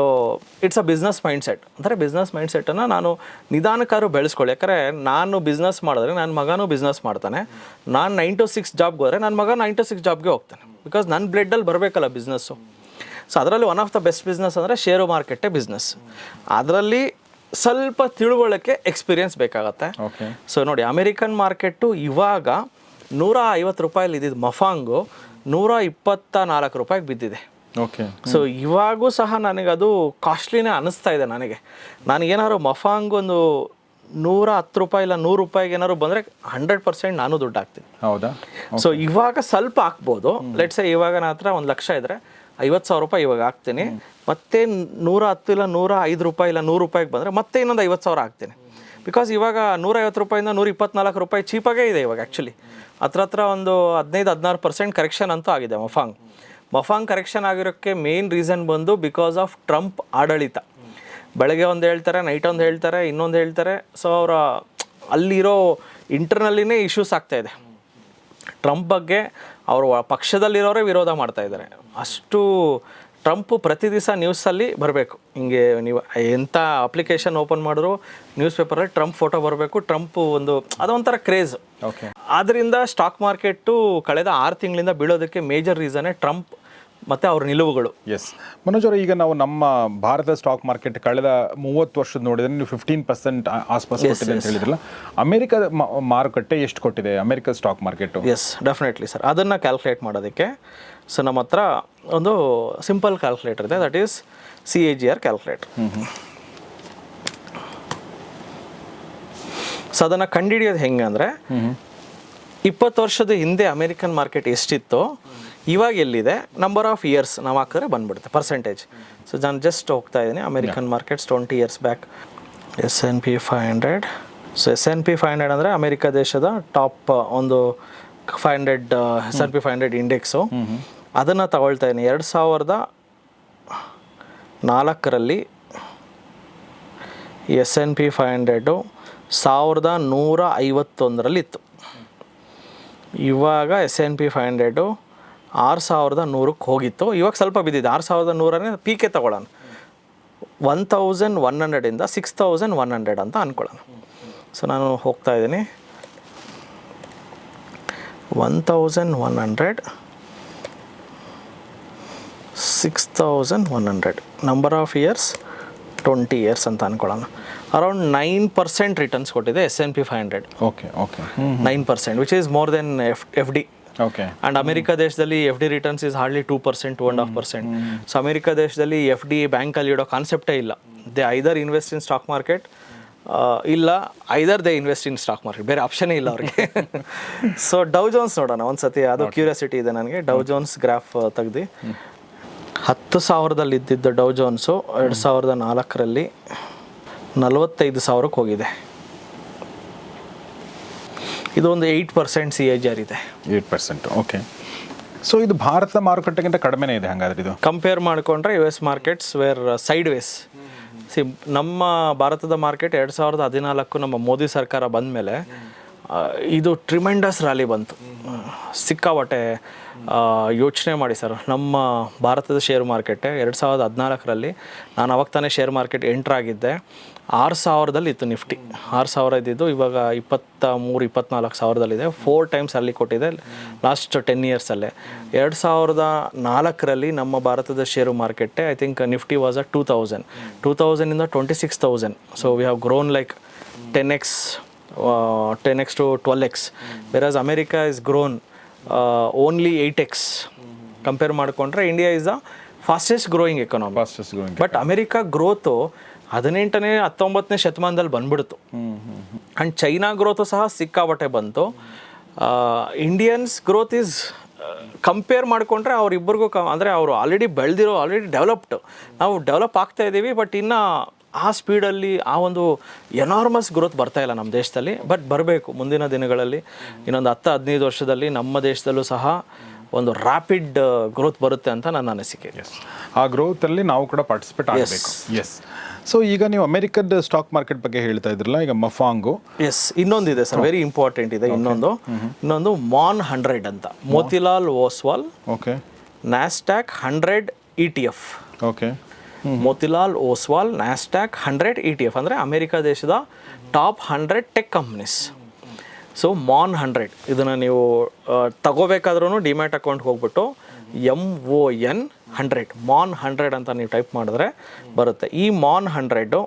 it's a business mindset. ಅಂದರೆ ಬಿಸ್ನೆಸ್ ಮೈಂಡ್ಸೆಟನ್ನು ನಾನು ನಿಧಾನಕ್ಕಾದ್ರೂ ಬೆಳೆಸ್ಕೊಳ್ಳಿ. ಯಾಕಂದರೆ ನಾನು ಬಿಸ್ನೆಸ್ ಮಾಡಿದ್ರೆ ನನ್ನ ಮಗನೂ ಬಿಸ್ನೆಸ್ ಮಾಡ್ತಾನೆ. ನಾನು 9 to 6 ಜಾಬ್ಗೆ ಹೋದರೆ ನನ್ನ ಮಗ 9 to 6 ಜಾಬ್ಗೆ ಹೋಗ್ತಾನೆ. ಬಿಕಾಸ್ ನನ್ನ ಬ್ಲಡ್ಡಲ್ಲಿ ಬರಬೇಕಲ್ಲ ಬಿಸ್ನೆಸ್ಸು. ಸೊ ಅದರಲ್ಲಿ one of the best business ಅಂದರೆ ಶೇರು ಮಾರ್ಕೆಟೇ ಬಿಸ್ನೆಸ್. ಅದರಲ್ಲಿ ಸ್ವಲ್ಪ ತಿಳುವಳಿಕೆ, ಎಕ್ಸ್ಪೀರಿಯನ್ಸ್ ಬೇಕಾಗತ್ತೆ. ಸೊ ನೋಡಿ, ಅಮೆರಿಕನ್ ಮಾರ್ಕೆಟು ಇವಾಗ $150 ಇದ್ದಿದ್ದು ಮಫಾಂಗು $124 ಬಿದ್ದಿದೆ. ಓಕೆ. ಸೊ ಇವಾಗೂ ಸಹ ನನಗದು ಕಾಸ್ಟ್ಲಿನೇ ಅನ್ನಿಸ್ತಾ ಇದೆ. ನನಗೇನಾದ್ರು ಮಫಾಂಗ್ ಒಂದು $110 ಇಲ್ಲ $100 ಏನಾದ್ರು ಬಂದರೆ 100% ನಾನು ದುಡ್ಡು ಹಾಕ್ತೀನಿ. ಹೌದಾ? ಸೊ ಇವಾಗ ಸ್ವಲ್ಪ ಹಾಕ್ಬೋದು. ಲೆಟ್ಸ್ ಇವಾಗ ನನ್ನ ಹತ್ರ $1,00,000 ಇದ್ದರೆ $50,000 ಇವಾಗ ಹಾಕ್ತೀನಿ. ಮತ್ತೆ $110 ಇಲ್ಲ $105 ಇಲ್ಲ $100 ಬಂದರೆ ಮತ್ತೆ ಇನ್ನೊಂದು $50,000 ಹಾಕ್ತೀನಿ. ಬಿಕಾಸ್ ಇವಾಗ $150 $124 ಚೀಪಾಗೇ ಇದೆ ಇವಾಗ. ಆ್ಯಕ್ಚುಲಿ ಹತ್ರ ಒಂದು 15-16% ಕರೆಕ್ಷನ್ ಅಂತೂ ಆಗಿದೆ ಮಫಾಂಗ್ ಕರೆಕ್ಷನ್ ಆಗಿರೋಕ್ಕೆ ಮೇನ್ ರೀಸನ್ ಬಂದು ಬಿಕಾಸ್ ಆಫ್ ಟ್ರಂಪ್ ಆಡಳಿತ. ಬೆಳಗ್ಗೆ ಒಂದು ಹೇಳ್ತಾರೆ, ನೈಟ್ ಒಂದು ಹೇಳ್ತಾರೆ, ಇನ್ನೊಂದು ಹೇಳ್ತಾರೆ. ಸೊ ಅವರ ಅಲ್ಲಿರೋ ಇಂಟರ್ನಲ್ಲಿನೇ ಇಶ್ಯೂಸ್ ಆಗ್ತಾಯಿದೆ. ಟ್ರಂಪ್ ಬಗ್ಗೆ ಅವರು ಪಕ್ಷದಲ್ಲಿರೋರೇ ವಿರೋಧ ಮಾಡ್ತಾ ಇದ್ದಾರೆ. ಅಷ್ಟು ಟ್ರಂಪ್ ಪ್ರತಿ ದಿವಸ ನ್ಯೂಸಲ್ಲಿ ಬರಬೇಕು. ಹಿಂಗೆ ನೀವು ಎಂಥ ಅಪ್ಲಿಕೇಶನ್ ಓಪನ್ ಮಾಡಿದ್ರು ನ್ಯೂಸ್ ಪೇಪರಲ್ಲಿ ಟ್ರಂಪ್ ಫೋಟೋ ಬರಬೇಕು. ಟ್ರಂಪ್ ಅದೊಂಥರ ಕ್ರೇಜ್. ಓಕೆ. ಆದ್ದರಿಂದ ಸ್ಟಾಕ್ ಮಾರ್ಕೆಟು ಕಳೆದ 6 ತಿಂಗಳಿಂದ ಬೀಳೋದಕ್ಕೆ ಮೇಜರ್ ರೀಸನ್ನೇ ಟ್ರಂಪ್ ಮತ್ತು ಅವ್ರ ನಿಲುವುಗಳು. ಎಸ್ ಮನೋಜ್ ಅವರು, ಈಗ ನಾವು ನಮ್ಮ ಭಾರತದ ಸ್ಟಾಕ್ ಮಾರ್ಕೆಟ್ ಕಳೆದ 30 ವರ್ಷದ ನೋಡಿದ್ರೆ ನೀವು 15% ಆಸ್ಪಾಸ್ ಕೊಟ್ಟಿದೆ ಅಂತ ಹೇಳಿದ್ರಲ್ಲ, ಅಮೆರಿಕದ ಮಾರುಕಟ್ಟೆ ಎಷ್ಟು ಕೊಟ್ಟಿದೆ, ಅಮೆರಿಕದ stock market? Yes, definitely sir. ಅದನ್ನು ಕ್ಯಾಲ್ಕುಲೇಟ್ ಮಾಡೋದಕ್ಕೆ ಸೊ ನಮ್ಮ ಹತ್ರ ಒಂದು ಸಿಂಪಲ್ ಕ್ಯಾಲ್ಕುಲೇಟರ್ ಇದೆ, that is CAGR calculator. So ಅದನ್ನು ಕಂಡುಹಿಡಿಯೋದು ಹೆಂಗೆ ಅಂದರೆ 20 ವರ್ಷದ ಹಿಂದೆ ಅಮೆರಿಕನ್ ಮಾರ್ಕೆಟ್ ಎಷ್ಟಿತ್ತೋ ಇವಾಗ ಎಲ್ಲಿದೆ, ನಂಬರ್ ಆಫ್ ಇಯರ್ಸ್ ನಾವು ಹಾಕಿದ್ರೆ ಬಂದ್ಬಿಡುತ್ತೆ ಪರ್ಸೆಂಟೇಜ್. ಸೊ ನಾನು ಜಸ್ಟ್ ಹೋಗ್ತಾ ಇದ್ದೀನಿ American markets 20 years back. S&P 500. So S&P 500 ಅಂದರೆ ಅಮೆರಿಕ ದೇಶದ ಟಾಪ್ ಒಂದು 500 S&P 500 ಇಂಡೆಕ್ಸು. ಅದನ್ನು ತಗೊಳ್ತಾ ಇದ್ದೀನಿ. 2004ರಲ್ಲಿ S&P 500 1151 ಇತ್ತು. ಇವಾಗ S&P 500 6100ಕ್ಕೆ ಹೋಗಿತ್ತು. ಇವಾಗ ಸ್ವಲ್ಪ ಬಿದ್ದಿದೆ. 6100ನೇ ಪೀಕೆ ತಗೊಳ್ಳೋಣ. 1100ಇಂದ 6100 ಅಂತ ಅಂದ್ಕೊಳ್ಳೋಣ. ಸೊ ನಾನು ಹೋಗ್ತಾ ಇದ್ದೀನಿ. 1100 6100 ನಂಬರ್ ಆಫ್ ಇಯರ್ಸ್ 20 ಇಯರ್ಸ್ ಅಂತ ಅಂದ್ಕೊಳ್ಳೋಣ. ಅರೌಂಡ್ 9% ರಿಟರ್ನ್ಸ್ ಕೊಟ್ಟಿದೆ S&P 500. Okay okay. 9%, which is more than FD. Okay. And America ದೇಶದಲ್ಲಿ FD returns is hardly 2%, 2.5%. So America ದೇಶದಲ್ಲಿ FD ಬ್ಯಾಂಕಲ್ಲಿ ಇಡೋ ಕಾನ್ಸೆಪ್ಟೇ ಇಲ್ಲ. They either invest in stock market, ಇಲ್ಲ either they invest in stock market, ಬೇರೆ ಆಪ್ಷನೇ ಇಲ್ಲ ಅವ್ರಿಗೆ. ಸೊ ಡೌ ಜೋನ್ಸ್ ನೋಡೋಣ ಒಂದು ಸತಿ, ಅದು ಕ್ಯೂರಿಯಾಸಿಟಿ ಇದೆ ನನಗೆ. ಡೌ ಜೋನ್ಸ್ ಗ್ರಾಫ್ ತೆಗ್ದು 10,000ದಲ್ಲಿ ಇದ್ದಿದ್ದ ಡೌ ಜೋನ್ಸು 2004ರಲ್ಲಿ 45,000ಕ್ಕೆ ಹೋಗಿದೆ. ಇದು ಒಂದು 8% CAGR ಇದೆ. 8%. ಓಕೆ. ಸೊ ಇದು ಭಾರತದ ಮಾರುಕಟ್ಟೆಗಿಂತ ಕಡಿಮೆನೇ ಇದೆ ಹಾಗಾದ್ರೆ ಇದು ಕಂಪೇರ್ ಮಾಡಿಕೊಂಡ್ರೆ US markets were sideways. ನಮ್ಮ ಭಾರತದ ಮಾರ್ಕೆಟ್ 2014 ನಮ್ಮ ಮೋದಿ ಸರ್ಕಾರ ಬಂದ ಮೇಲೆ ಇದು ಟ್ರಿಮೆಂಡಸ್ ರ್ಯಾಲಿ ಬಂತು. ಸಿಕ್ಕಾಪಟ್ಟೆ ಯೋಚನೆ ಮಾಡಿ ಸರ್, ನಮ್ಮ ಭಾರತದ ಶೇರ್ ಮಾರ್ಕೆಟೇ 2014ರಲ್ಲಿ ನಾನು ಅವಾಗ ತಾನೇ ಶೇರ್ ಮಾರ್ಕೆಟ್ ಎಂಟ್ರ್ ಆಗಿದ್ದೆ. 6,000ದಲ್ಲಿ ಇತ್ತು ನಿಫ್ಟಿ. 6,000 ಇದ್ದಿದ್ದು ಇವಾಗ 23,000-24,000ದಲ್ಲಿದೆ. 4 ಟೈಮ್ಸ್ ಅಲ್ಲಿ ಕೊಟ್ಟಿದೆ ಲಾಸ್ಟ್ 10 ಇಯರ್ಸಲ್ಲೇ. 2004ರಲ್ಲಿ ನಮ್ಮ ಭಾರತದ ಷೇರು ಮಾರ್ಕೆಟೇ I think Nifty was at 2000. 2000ಇಂದ 26,000. So we have grown like 10x to 12x, whereas America is grown only 8x. Compare ಮಾಡಿಕೊಂಡ್ರೆ India is the fastest growing economy. But America growth 18ನೇ 19ನೇ ಶತಮಾನದಲ್ಲಿ ಬಂದ್ಬಿಡ್ತು. ಆ್ಯಂಡ್ ಚೈನಾ ಗ್ರೋತು ಸಹ ಸಿಕ್ಕಾಬಟ್ಟೆ ಬಂತು. Indians growth is compare ಮಾಡಿಕೊಂಡ್ರೆ ಅವರಿಬ್ಬರಿಗೂ ಅಂದರೆ ಅವರು ಆಲ್ರೆಡಿ ಬೆಳೆದಿರೋ, ಆಲ್ರೆಡಿ ಡೆವಲಪ್ಡ್, ನಾವು ಡೆವಲಪ್ ಆಗ್ತಾ ಇದ್ದೀವಿ. ಬಟ್ ಇನ್ನು ಆ ಸ್ಪೀಡಲ್ಲಿ ಆ ಒಂದು ಎನಾರ್ಮಸ್ ಗ್ರೋತ್ ಬರ್ತಾ ಇಲ್ಲ ನಮ್ಮ ದೇಶದಲ್ಲಿ. ಬಟ್ ಬರಬೇಕು ಮುಂದಿನ ದಿನಗಳಲ್ಲಿ. ಇನ್ನೊಂದು 10-15 ವರ್ಷದಲ್ಲಿ ನಮ್ಮ ದೇಶದಲ್ಲೂ ಸಹ ಒಂದು ರ್ಯಾಪಿಡ್ ಗ್ರೋತ್ ಬರುತ್ತೆ ಅಂತ ನನ್ನ ಅನಿಸಿಕೆ. ಆ ಗ್ರೋತಲ್ಲಿ ನಾವು ಕೂಡ ಪಾರ್ಟಿಸಿಪೇಟ್ ಆಗಬೇಕು. ಎಸ್. ಸೊ ಈಗ ನೀವು ಅಮೆರಿಕದ ಸ್ಟಾಕ್ ಮಾರ್ಕೆಟ್ ಬಗ್ಗೆ ಹೇಳ್ತಾ ಇದ್ರಲ್ಲ, ಈಗ ಮಫಾಂಗು. ಎಸ್, ಇನ್ನೊಂದಿದೆ ಸರ್, ವೆರಿ ಇಂಪಾರ್ಟೆಂಟ್ ಇದೆ. ಇನ್ನೊಂದು MON 100 ಅಂತ, Motilal Oswal okay Nasdaq 100 ETF. Okay. Motilal Oswal Nasdaq 100 ETF ಅಂದರೆ ಅಮೆರಿಕ ದೇಶದ top 100 tech companies. So MON 100 ಇದನ್ನು ನೀವು ತಗೋಬೇಕಾದ್ರೂ ಡಿಮ್ಯಾಟ್ ಅಕೌಂಟ್ಗೆ ಹೋಗ್ಬಿಟ್ಟು MON 100 MON 100 ಅಂತ ನೀವು ಟೈಪ್ ಮಾಡಿದ್ರೆ ಬರುತ್ತೆ. ಈ MON 100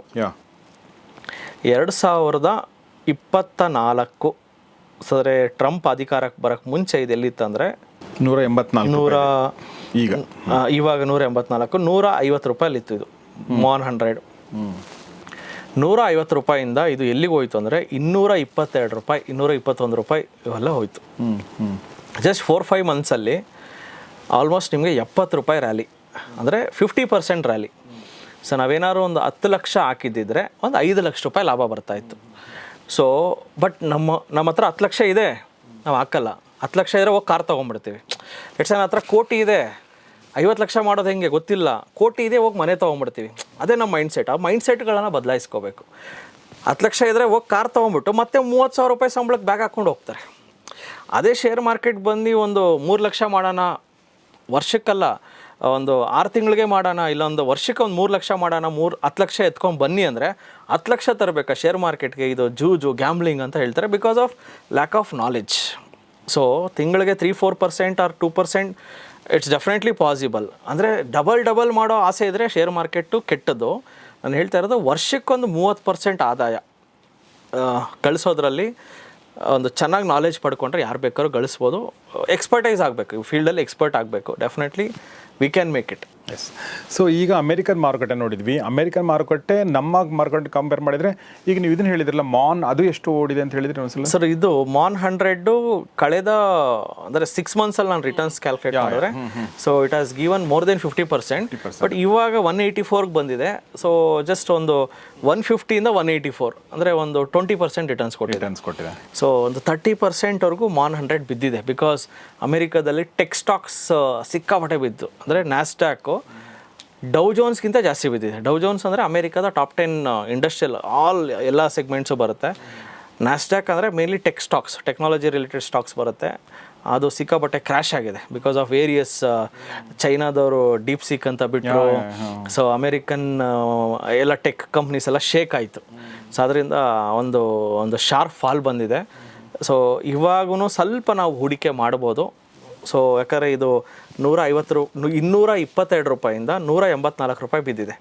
2024 ಸರಿ ಟ್ರಂಪ್ ಅಧಿಕಾರಕ್ಕೆ ಬರೋಕ್ಕೆ ಮುಂಚೆ ಇದು ಎಲ್ಲಿತ್ತಂದರೆ 184. ಇವಾಗ 184, 150 ರೂಪಾಯಲ್ಲಿತ್ತು ಇದು MON 100. 150 ರೂಪಾಯಿಂದ ಇದು ಎಲ್ಲಿಗೆ ಹೋಯ್ತು ಅಂದರೆ 222 ರೂಪಾಯಿ, 221 ರೂಪಾಯಿ ಇವೆಲ್ಲ ಹೋಯ್ತು. ಜಸ್ಟ್ 4-5 ಮಂತ್ಸಲ್ಲಿ ಆಲ್ಮೋಸ್ಟ್ ನಿಮಗೆ 70 ರೂಪಾಯಿ ರ್ಯಾಲಿ, ಅಂದರೆ 50% ರ್ಯಾಲಿ. ಸೊ ನಾವೇನಾದ್ರು ಒಂದು 10 ಲಕ್ಷ ಹಾಕಿದ್ದಿದ್ರೆ ಒಂದು 5 ಲಕ್ಷ ರೂಪಾಯಿ ಲಾಭ ಬರ್ತಾಯಿತ್ತು. ಸೊ ಬಟ್ ನಮ್ಮ ಹತ್ರ 10 ಲಕ್ಷ ಇದೆ, ನಾವು ಹಾಕಲ್ಲ. 10 ಲಕ್ಷ ಇದ್ದರೆ ಹೋಗಿ ಕಾರ್ ತೊಗೊಂಡ್ಬಿಡ್ತೀವಿ. ಇಟ್ಸ್ ನನ್ನ ಹತ್ರ ಕೋಟಿ ಇದೆ, 50 ಲಕ್ಷ ಮಾಡೋದು ಹೆಂಗೆ ಗೊತ್ತಿಲ್ಲ, ಕೋಟಿ ಇದೆ ಹೋಗಿ ಮನೆ ತೊಗೊಂಡ್ಬಿಡ್ತೀವಿ. ಅದೇ ನಮ್ಮ ಮೈಂಡ್ಸೆಟ್. ಆ ಮೈಂಡ್ಸೆಟ್ಗಳನ್ನು ಬದಲಾಯಿಸ್ಕೋಬೇಕು. 10 ಲಕ್ಷ ಇದ್ದರೆ ಹೋಗಿ ಕಾರ್ ತೊಗೊಂಡ್ಬಿಟ್ಟು ಮತ್ತೆ 30,000 ರೂಪಾಯಿ ಸಂಬಳಕ್ಕೆ ಬ್ಯಾಗ್ ಹಾಕ್ಕೊಂಡು ಹೋಗ್ತಾರೆ. ಅದೇ ಶೇರ್ ಮಾರ್ಕೆಟ್ ಬಂದು ಒಂದು 3 ಲಕ್ಷ ಮಾಡೋಣ, ವರ್ಷಕ್ಕಲ್ಲ ಒಂದು 6 ತಿಂಗಳಿಗೆ ಮಾಡೋಣ, ಇಲ್ಲ ಒಂದು ವರ್ಷಕ್ಕೆ ಒಂದು 3 ಲಕ್ಷ ಮಾಡೋಣ, 10 ಲಕ್ಷ ಎತ್ಕೊಂಡು ಬನ್ನಿ ಅಂದರೆ 10 ಲಕ್ಷ ತರಬೇಕಾ ಶೇರ್ ಮಾರ್ಕೆಟ್ಗೆ? ಇದು ಜೂಜು ಗ್ಯಾಮ್ಲಿಂಗ್ ಅಂತ ಹೇಳ್ತಾರೆ, because of lack of knowledge. So ತಿಂಗಳಿಗೆ 3-4% ಆರ್ 2% ಇಟ್ಸ್ ಡೆಫಿನೆಟ್ಲಿ ಪಾಸಿಬಲ್. ಅಂದರೆ ಡಬಲ್ ಮಾಡೋ ಆಸೆ ಇದ್ದರೆ ಶೇರ್ ಮಾರ್ಕೆಟು ಕೆಟ್ಟದ್ದು. ನಾನು ಹೇಳ್ತಾ ಇರೋದು ವರ್ಷಕ್ಕೊಂದು 30% ಆದಾಯ ಗಳಿಸೋದ್ರಲ್ಲಿ ಒಂದು ಚೆನ್ನಾಗಿ ನಾಲೆಜ್ ಪಡ್ಕೊಂಡ್ರೆ ಯಾರು ಬೇಕಾದ್ರೂ ಗಳಿಸ್ಬೋದು. ಎಕ್ಸ್ಪರ್ಟೈಸ್ ಆಗಬೇಕು, ಈ ಫೀಲ್ಡಲ್ಲಿ ಎಕ್ಸ್ಪರ್ಟ್ ಆಗಬೇಕು. Definitely we can make it. Yes. So ಈಗ ಅಮೆರಿಕನ್ ಮಾರುಕಟ್ಟೆ ನೋಡಿದ್ವಿ. ಅಮೆರಿಕನ್ ಮಾರುಕಟ್ಟೆ ನಮ್ಮ ಮಾರುಕಟ್ಟೆ ಕಂಪೇರ್ ಮಾಡಿದರೆ ಈಗ ನೀವು ಇದನ್ನು ಹೇಳಿದ್ರಲ್ಲ ಮಾನ್, ಅದು ಎಷ್ಟು ಓಡಿದೆ ಅಂತ ಹೇಳಿದ್ರೆ ಒಂದ್ಸಲ? ಸರ್ ಇದು ಮಾನ್ 100 ಕಳೆದ ಅಂದರೆ 6 ಮಂತ್ಸಲ್ಲಿ ನಾನು ರಿಟರ್ನ್ಸ್ ಕ್ಯಾಲ್ಕುಲೇಟ್ ಮಾಡಿದ್ರೆ so it has given more than 50%. But ಇವಾಗ 184ಗೆ ಬಂದಿದೆ. ಸೊ ಜಸ್ಟ್ ಒಂದು 150ಇಂದ 184 ಅಂದರೆ ಒಂದು 20% ರಿಟರ್ನ್ಸ್ ಕೊಟ್ಟಿದೆ. ಸೊ ಒಂದು 30%ವರೆಗೂ ಮಾನ್ 100 ಬಿದ್ದಿದೆ. ಬಿಕಾಸ್ ಅಮೆರಿಕಾದಲ್ಲಿ ಟೆಕ್ ಸ್ಟಾಕ್ಸ್ ಸಿಕ್ಕಾಪಟ್ಟೆ ಬಿದ್ದು. ಅಂದರೆ ನ್ಯಾಸ್ಡ್ಯಾಕು ಡೌ ಜೋನ್ಸ್ಗಿಂತ ಜಾಸ್ತಿ ಬಿದ್ದಿದೆ. ಡೌ ಜೋನ್ಸ್ ಅಂದರೆ ಅಮೆರಿಕಾದ ಟಾಪ್ 10 ಇಂಡಸ್ಟ್ರಿಯಲ್ ಎಲ್ಲ ಸೆಗ್ಮೆಂಟ್ಸು ಬರುತ್ತೆ. ನ್ಯಾಸ್ಡ್ಯಾಕ್ ಅಂದರೆ mainly tech stocks, technology related stocks ಬರುತ್ತೆ. ಅದು ಸಿಕ್ಕಾಪಟ್ಟೆ ಕ್ರ್ಯಾಶ್ ಆಗಿದೆ ಬಿಕಾಸ್ ಆಫ್ ವೇರಿಯಸ್ ಚೈನಾದವರು ಡೀಪ್ ಸೀಕ್ ಅಂತ ಬಿಟ್ಟರು. ಸೊ ಅಮೆರಿಕನ್ ಎಲ್ಲ ಟೆಕ್ ಕಂಪ್ನೀಸ್ ಎಲ್ಲ ಶೇಕ್ ಆಯಿತು. ಸೊ ಅದರಿಂದ ಒಂದು ಶಾರ್ಪ್ ಫಾಲ್ ಬಂದಿದೆ. ಸೊ ಇವಾಗೂ ಸ್ವಲ್ಪ ನಾವು ಹೂಡಿಕೆ ಮಾಡ್ಬೋದು. ಸೊ ಯಾಕಂದರೆ ಇದು 222 ರೂಪಾಯಿಂದ 184 ರೂಪಾಯಿ ಬಿದ್ದಿದೆ.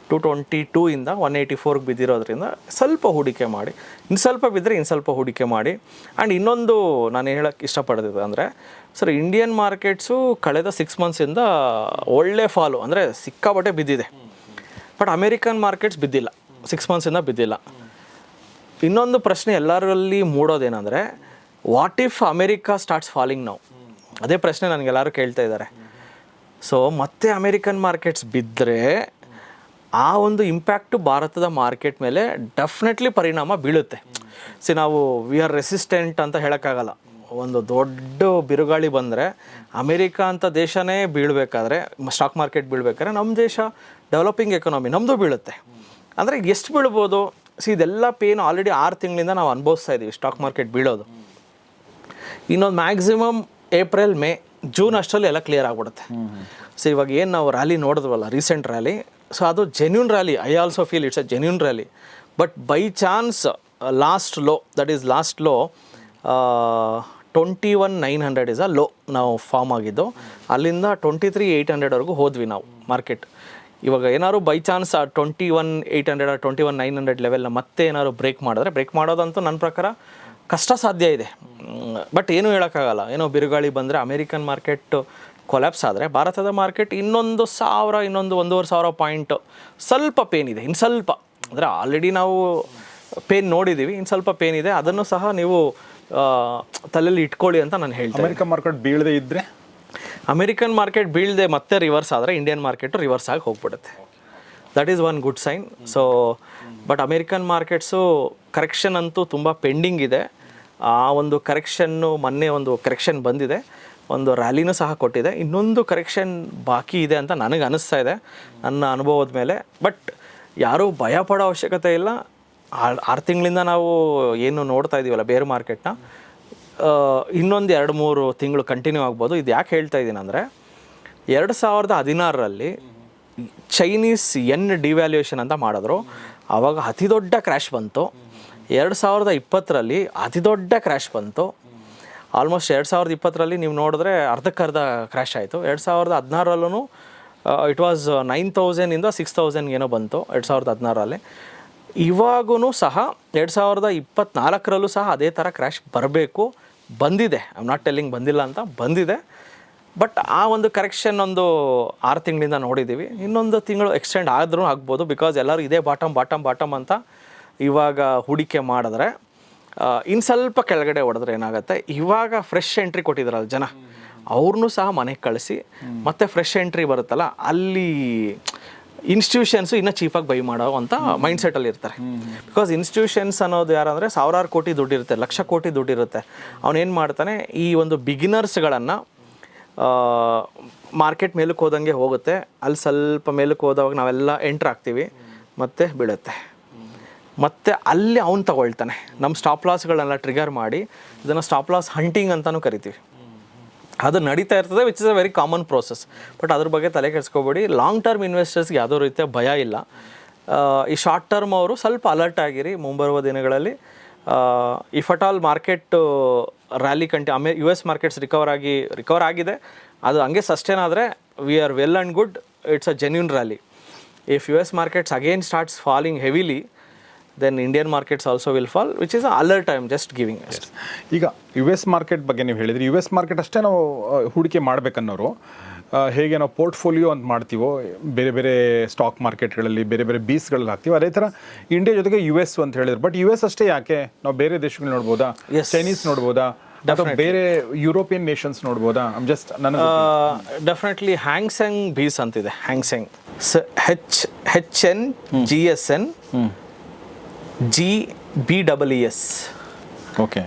222 ಇಂದ 184ಗೆ ಬಿದ್ದಿರೋದ್ರಿಂದ ಸ್ವಲ್ಪ ಹೂಡಿಕೆ ಮಾಡಿ, ಇನ್ನು ಸ್ವಲ್ಪ ಬಿದ್ದರೆ ಇನ್ನು ಸ್ವಲ್ಪ ಹೂಡಿಕೆ ಮಾಡಿ. ಆ್ಯಂಡ್ ಇನ್ನೊಂದು ನಾನು ಹೇಳೋಕ್ಕೆ ಇಷ್ಟಪಡ್ತಿದ್ದೆ ಅಂದರೆ ಸರ್, ಇಂಡಿಯನ್ ಮಾರ್ಕೆಟ್ಸು ಕಳೆದ 6 ಮಂತ್ಸಿಂದ ಒಳ್ಳೆ ಫಾಲು ಅಂದರೆ ಸಿಕ್ಕಾಪಟ್ಟೆ ಬಿದ್ದಿದೆ. ಬಟ್ ಅಮೇರಿಕನ್ ಮಾರ್ಕೆಟ್ಸ್ ಬಿದ್ದಿಲ್ಲ, 6 ಮಂತ್ಸಿಂದ ಬಿದ್ದಿಲ್ಲ. ಇನ್ನೊಂದು ಪ್ರಶ್ನೆ ಎಲ್ಲರಲ್ಲಿ ಮೂಡೋದೇನೆಂದರೆ, what if America starts falling now? ಅದೇ ಪ್ರಶ್ನೆ ನನಗೆಲ್ಲರೂ ಕೇಳ್ತಾ ಇದ್ದಾರೆ. ಸೊ ಮತ್ತೆ ಅಮೇರಿಕನ್ ಮಾರ್ಕೆಟ್ಸ್ ಬಿದ್ದರೆ ಆ ಒಂದು ಇಂಪ್ಯಾಕ್ಟು ಭಾರತದ ಮಾರ್ಕೆಟ್ ಮೇಲೆ ಡೆಫಿನೆಟ್ಲಿ ಪರಿಣಾಮ ಬೀಳುತ್ತೆ. ನಾವು ವಿ ಆರ್ ರೆಸಿಸ್ಟೆಂಟ್ ಅಂತ ಹೇಳೋಕ್ಕಾಗಲ್ಲ. ಒಂದು ದೊಡ್ಡ ಬಿರುಗಾಳಿ ಬಂದರೆ ಅಮೇರಿಕಾ ಅಂತ ದೇಶನೇ ಬೀಳಬೇಕಾದ್ರೆ, ಸ್ಟಾಕ್ ಮಾರ್ಕೆಟ್ ಬೀಳಬೇಕಾದ್ರೆ ನಮ್ಮ ದೇಶ ಡೆವಲಪಿಂಗ್ ಎಕಾನಮಿ ನಮ್ಮದು ಬೀಳುತ್ತೆ. ಅಂದರೆ ಎಷ್ಟು ಬೀಳ್ಬೋದು? ಇದೆಲ್ಲ ಪೇನ್ ಆಲ್ರೆಡಿ 6 ತಿಂಗಳಿಂದ ನಾವು ಅನುಭವಿಸ್ತಾ ಇದ್ದೀವಿ, ಸ್ಟಾಕ್ ಮಾರ್ಕೆಟ್ ಬೀಳೋದು. ಇನ್ನೊಂದು ಮ್ಯಾಕ್ಸಿಮಮ್ ಏಪ್ರಿಲ್, ಮೇ, ಜೂನ್ ಅಷ್ಟರಲ್ಲಿ ಎಲ್ಲ ಕ್ಲಿಯರ್ ಆಗಿಬಿಡುತ್ತೆ. ಸೊ ಇವಾಗ ಏನು ನಾವು ರ್ಯಾಲಿ ನೋಡಿದ್ವಲ್ಲ, ರೀಸೆಂಟ್ ರ್ಯಾಲಿ, ಸೊ ಅದು genuine rally. I also feel it's a genuine rally. But by chance last low 21,900 is a low ನಾವು ಫಾರ್ಮ್ ಆಗಿದ್ದು. ಅಲ್ಲಿಂದ 23,800ವರೆಗೂ ಹೋದ್ವಿ ನಾವು ಮಾರ್ಕೆಟ್. ಇವಾಗ ಏನಾದ್ರು ಬೈ ಚಾನ್ಸ್ 21,800 21,900 ಲೆವೆಲ್ನ ಮತ್ತೆ ಏನಾದ್ರು ಬ್ರೇಕ್ ಮಾಡೋದಂತೂ ನನ್ನ ಪ್ರಕಾರ ಕಷ್ಟ ಸಾಧ್ಯ ಇದೆ. ಬಟ್ ಏನೂ ಹೇಳೋಕ್ಕಾಗಲ್ಲ. ಏನೋ ಬಿರುಗಾಳಿ ಬಂದರೆ ಅಮೇರಿಕನ್ ಮಾರ್ಕೆಟ್ ಕೊಲ್ಯಾಪ್ಸ್ ಆದರೆ ಭಾರತದ ಮಾರ್ಕೆಟ್ ಇನ್ನೊಂದು 1,500 ಪಾಯಿಂಟ್ ಸ್ವಲ್ಪ ಪೇನ್ ಇದೆ. ಇನ್ನು ಸ್ವಲ್ಪ ಅಂದರೆ ಆಲ್ರೆಡಿ ನಾವು ಪೇನ್ ನೋಡಿದ್ದೀವಿ, ಇನ್ನು ಸ್ವಲ್ಪ ಪೇನ್ ಇದೆ. ಅದನ್ನು ಸಹ ನೀವು ತಲೆಯಲ್ಲಿ ಇಟ್ಕೊಳ್ಳಿ ಅಂತ ನಾನು ಹೇಳ್ತೀನಿ. ಅಮೇರಿಕನ್ ಮಾರ್ಕೆಟ್ ಬೀಳದೇ ಇದ್ದರೆ, ಅಮೇರಿಕನ್ ಮಾರ್ಕೆಟ್ ಬೀಳದೆ ಮತ್ತೆ ರಿವರ್ಸ್ ಆದರೆ ಇಂಡಿಯನ್ ಮಾರ್ಕೆಟು ರಿವರ್ಸ್ ಆಗಿ ಹೋಗ್ಬಿಡುತ್ತೆ. That is one good sign. So but American markets correction ಅಂತೂ ತುಂಬ ಪೆಂಡಿಂಗ್ ಇದೆ. ಆ ಒಂದು ಕರೆಕ್ಷನ್ನು ಮೊನ್ನೆ ಒಂದು ಕರೆಕ್ಷನ್ ಬಂದಿದೆ, ಒಂದು ರ್ಯಾಲಿನೂ ಸಹ ಕೊಟ್ಟಿದೆ. ಇನ್ನೊಂದು ಕರೆಕ್ಷನ್ ಬಾಕಿ ಇದೆ ಅಂತ ನನಗೆ ಅನ್ನಿಸ್ತಾ ಇದೆ ನನ್ನ ಅನುಭವದ ಮೇಲೆ. ಬಟ್ ಯಾರೂ ಭಯ ಪಡೋ ಅವಶ್ಯಕತೆ ಇಲ್ಲ. 6 ತಿಂಗಳಿಂದ ನಾವು ಏನು ನೋಡ್ತಾ ಇದ್ದೀವಲ್ಲ ಬೇರ್ ಮಾರ್ಕೆಟ್ನ, ಇನ್ನೊಂದು 2-3 ತಿಂಗಳು ಕಂಟಿನ್ಯೂ ಆಗ್ಬೋದು. ಇದು ಯಾಕೆ ಹೇಳ್ತಾ ಇದ್ದೀನಿ ಅಂದರೆ, 2016ರಲ್ಲಿ ಚೈನೀಸ್ ಯೆನ್ ಡಿವ್ಯಾಲ್ಯೂಯೇಷನ್ ಅಂತ ಮಾಡಿದ್ರು. ಆವಾಗ ಅತಿ ದೊಡ್ಡ ಕ್ರ್ಯಾಶ್ ಬಂತು. 2020ರಲ್ಲಿ ಅತಿ ದೊಡ್ಡ ಕ್ರ್ಯಾಶ್ ಬಂತು. ಆಲ್ಮೋಸ್ಟ್ 2020ರಲ್ಲಿ ನೀವು ನೋಡಿದ್ರೆ ಅರ್ಧಕ್ಕರ್ಧ ಕ್ರ್ಯಾಶ್ ಆಯಿತು. 2016ರಲ್ಲೂ ಇಟ್ ವಾಸ್ 9,000ಇಂದ 6,000 ಏನೋ ಬಂತು 2016ರಲ್ಲಿ. ಇವಾಗೂ ಸಹ 2024ರಲ್ಲೂ ಸಹ ಅದೇ ಥರ ಕ್ರ್ಯಾಶ್ ಬರಬೇಕು, ಬಂದಿದೆ. ಐ ಆಮ್ ನಾಟ್ ಟೆಲ್ಲಿಂಗ್ ಬಂದಿಲ್ಲ ಅಂತ, ಬಂದಿದೆ. ಬಟ್ ಆ ಒಂದು ಕರೆಕ್ಷನ್ ಒಂದು 6 ತಿಂಗಳಿಂದ ನೋಡಿದ್ದೀವಿ. ಇನ್ನೊಂದು ತಿಂಗಳು ಎಕ್ಸ್ಟೆಂಡ್ ಆದ್ರೂ ಆಗ್ಬೋದು. ಬಿಕಾಸ್ ಎಲ್ಲರೂ ಇದೇ ಬಾಟಮ್ ಅಂತ ಇವಾಗ ಹೂಡಿಕೆ ಮಾಡಿದ್ರೆ, ಇನ್ನು ಸ್ವಲ್ಪ ಕೆಳಗಡೆ ಹೊಡೆದ್ರೆ ಏನಾಗುತ್ತೆ, ಇವಾಗ ಫ್ರೆಶ್ ಎಂಟ್ರಿ ಕೊಟ್ಟಿದ್ದಾರಲ್ಲ ಜನ, ಅವ್ರನ್ನೂ ಸಹ ಮನೆಗೆ ಕಳಿಸಿ ಮತ್ತೆ ಫ್ರೆಶ್ ಎಂಟ್ರಿ ಬರುತ್ತಲ್ಲ, ಅಲ್ಲಿ ಇನ್ಸ್ಟಿಟ್ಯೂಷನ್ಸು ಇನ್ನೂ ಚೀಪಾಗಿ ಬೈ ಮಾಡೋ ಅಂತ ಮೈಂಡ್ಸೆಟಲ್ಲಿ ಇರ್ತಾರೆ. ಬಿಕಾಸ್ ಇನ್ಸ್ಟಿಟ್ಯೂಷನ್ಸ್ ಅನ್ನೋದು ಯಾರಂದರೆ 1,000 ಕೋಟಿ ದುಡ್ಡಿರುತ್ತೆ, 1,00,000 ಕೋಟಿ ದುಡ್ಡಿರುತ್ತೆ. ಅವನೇನು ಮಾಡ್ತಾನೆ, ಈ ಒಂದು ಬಿಗಿನರ್ಸ್ಗಳನ್ನು ಮಾರ್ಕೆಟ್ ಮೇಲಕ್ಕೆ ಹೋದಂಗೆ ಹೋಗುತ್ತೆ. ಅಲ್ಲಿ ಸ್ವಲ್ಪ ಮೇಲಕ್ಕೆ ಹೋದಾಗ ನಾವೆಲ್ಲ ಎಂಟ್ರ್ ಆಗ್ತೀವಿ, ಮತ್ತೆ ಬೀಳುತ್ತೆ. ಮತ್ತು ಅಲ್ಲಿ ಅವ್ನು ತಗೊಳ್ತಾನೆ. ನಮ್ಮ ಸ್ಟಾಪ್ ಲಾಸ್ಗಳನ್ನೆಲ್ಲ ಟ್ರಿಗರ್ ಮಾಡಿ ಇದನ್ನು ಸ್ಟಾಪ್ ಲಾಸ್ ಹಂಟಿಂಗ್ ಅಂತಲೂ ಕರಿತೀವಿ. ಅದು ನಡೀತಾ ಇರ್ತದೆ, which is a very common process. But ಅದ್ರ ಬಗ್ಗೆ ತಲೆ ಕೆಡಿಸ್ಕೋಬೇಡಿ. ಲಾಂಗ್ ಟರ್ಮ್ ಇನ್ವೆಸ್ಟರ್ಸ್ಗೆ ಯಾವುದೋ ರೀತಿಯ ಭಯ ಇಲ್ಲ. ಈ ಶಾರ್ಟ್ ಟರ್ಮ್ ಅವರು ಸ್ವಲ್ಪ ಅಲರ್ಟ್ ಆಗಿರಿ ಮುಂಬರುವ ದಿನಗಳಲ್ಲಿ. If at all market rally U S markets recover ಆಗಿದೆ, ಅದು ಹಂಗೆ ಸಸ್ಟೇನ್ ಆದರೆ we are well and good, it's a genuine rally. If U S markets again starts falling heavily, then Indian markets also will fall, which is alert. I am just giving. ಈಗ U S market ಬಗ್ಗೆ ನೀವು ಹೇಳಿದ್ರಿ, you S market ಅಷ್ಟೇ ನಾವು ಹೂಡಿಕೆ ಮಾಡಬೇಕನ್ನೋರು ಹೇಗೆ ನಾವು portfolio ಅಂತ ಮಾಡ್ತೀವೋ ಬೇರೆ ಬೇರೆ ಸ್ಟಾಕ್ ಮಾರ್ಕೆಟ್ಗಳಲ್ಲಿ ಬೇರೆ ಬೇರೆ ಬೀಸ್ಗಳಲ್ಲಿ ಹಾಕ್ತೀವಿ, ಅದೇ ಥರ ಇಂಡಿಯಾ ಜೊತೆಗೆ ಯು ಎಸ್ ಅಂತ ಹೇಳಿದ್ರು. ಬಟ್ ಯು ಎಸ್ ಅಷ್ಟೇ ಯಾಕೆ? ನಾವು ಬೇರೆ ದೇಶಗಳು ನೋಡ್ಬೋದಾ? ಚೈನೀಸ್ ನೋಡ್ಬೋದಾ? ಅಥವಾ ಬೇರೆ ಯುರೋಪಿಯನ್ ನೇಷನ್ಸ್ ನೋಡ್ಬೋದಾ? ಜಸ್ಟ್ ನನಗೆ ಡೆಫಿನೆಟ್ಲಿ ಹ್ಯಾಂಗ್ಸೆಂಗ್ ಬೀಸ್ ಅಂತಿದೆ. ಹ್ಯಾಂಗ್ಸೆಂಗ್ HNGSN GBEES. Okay.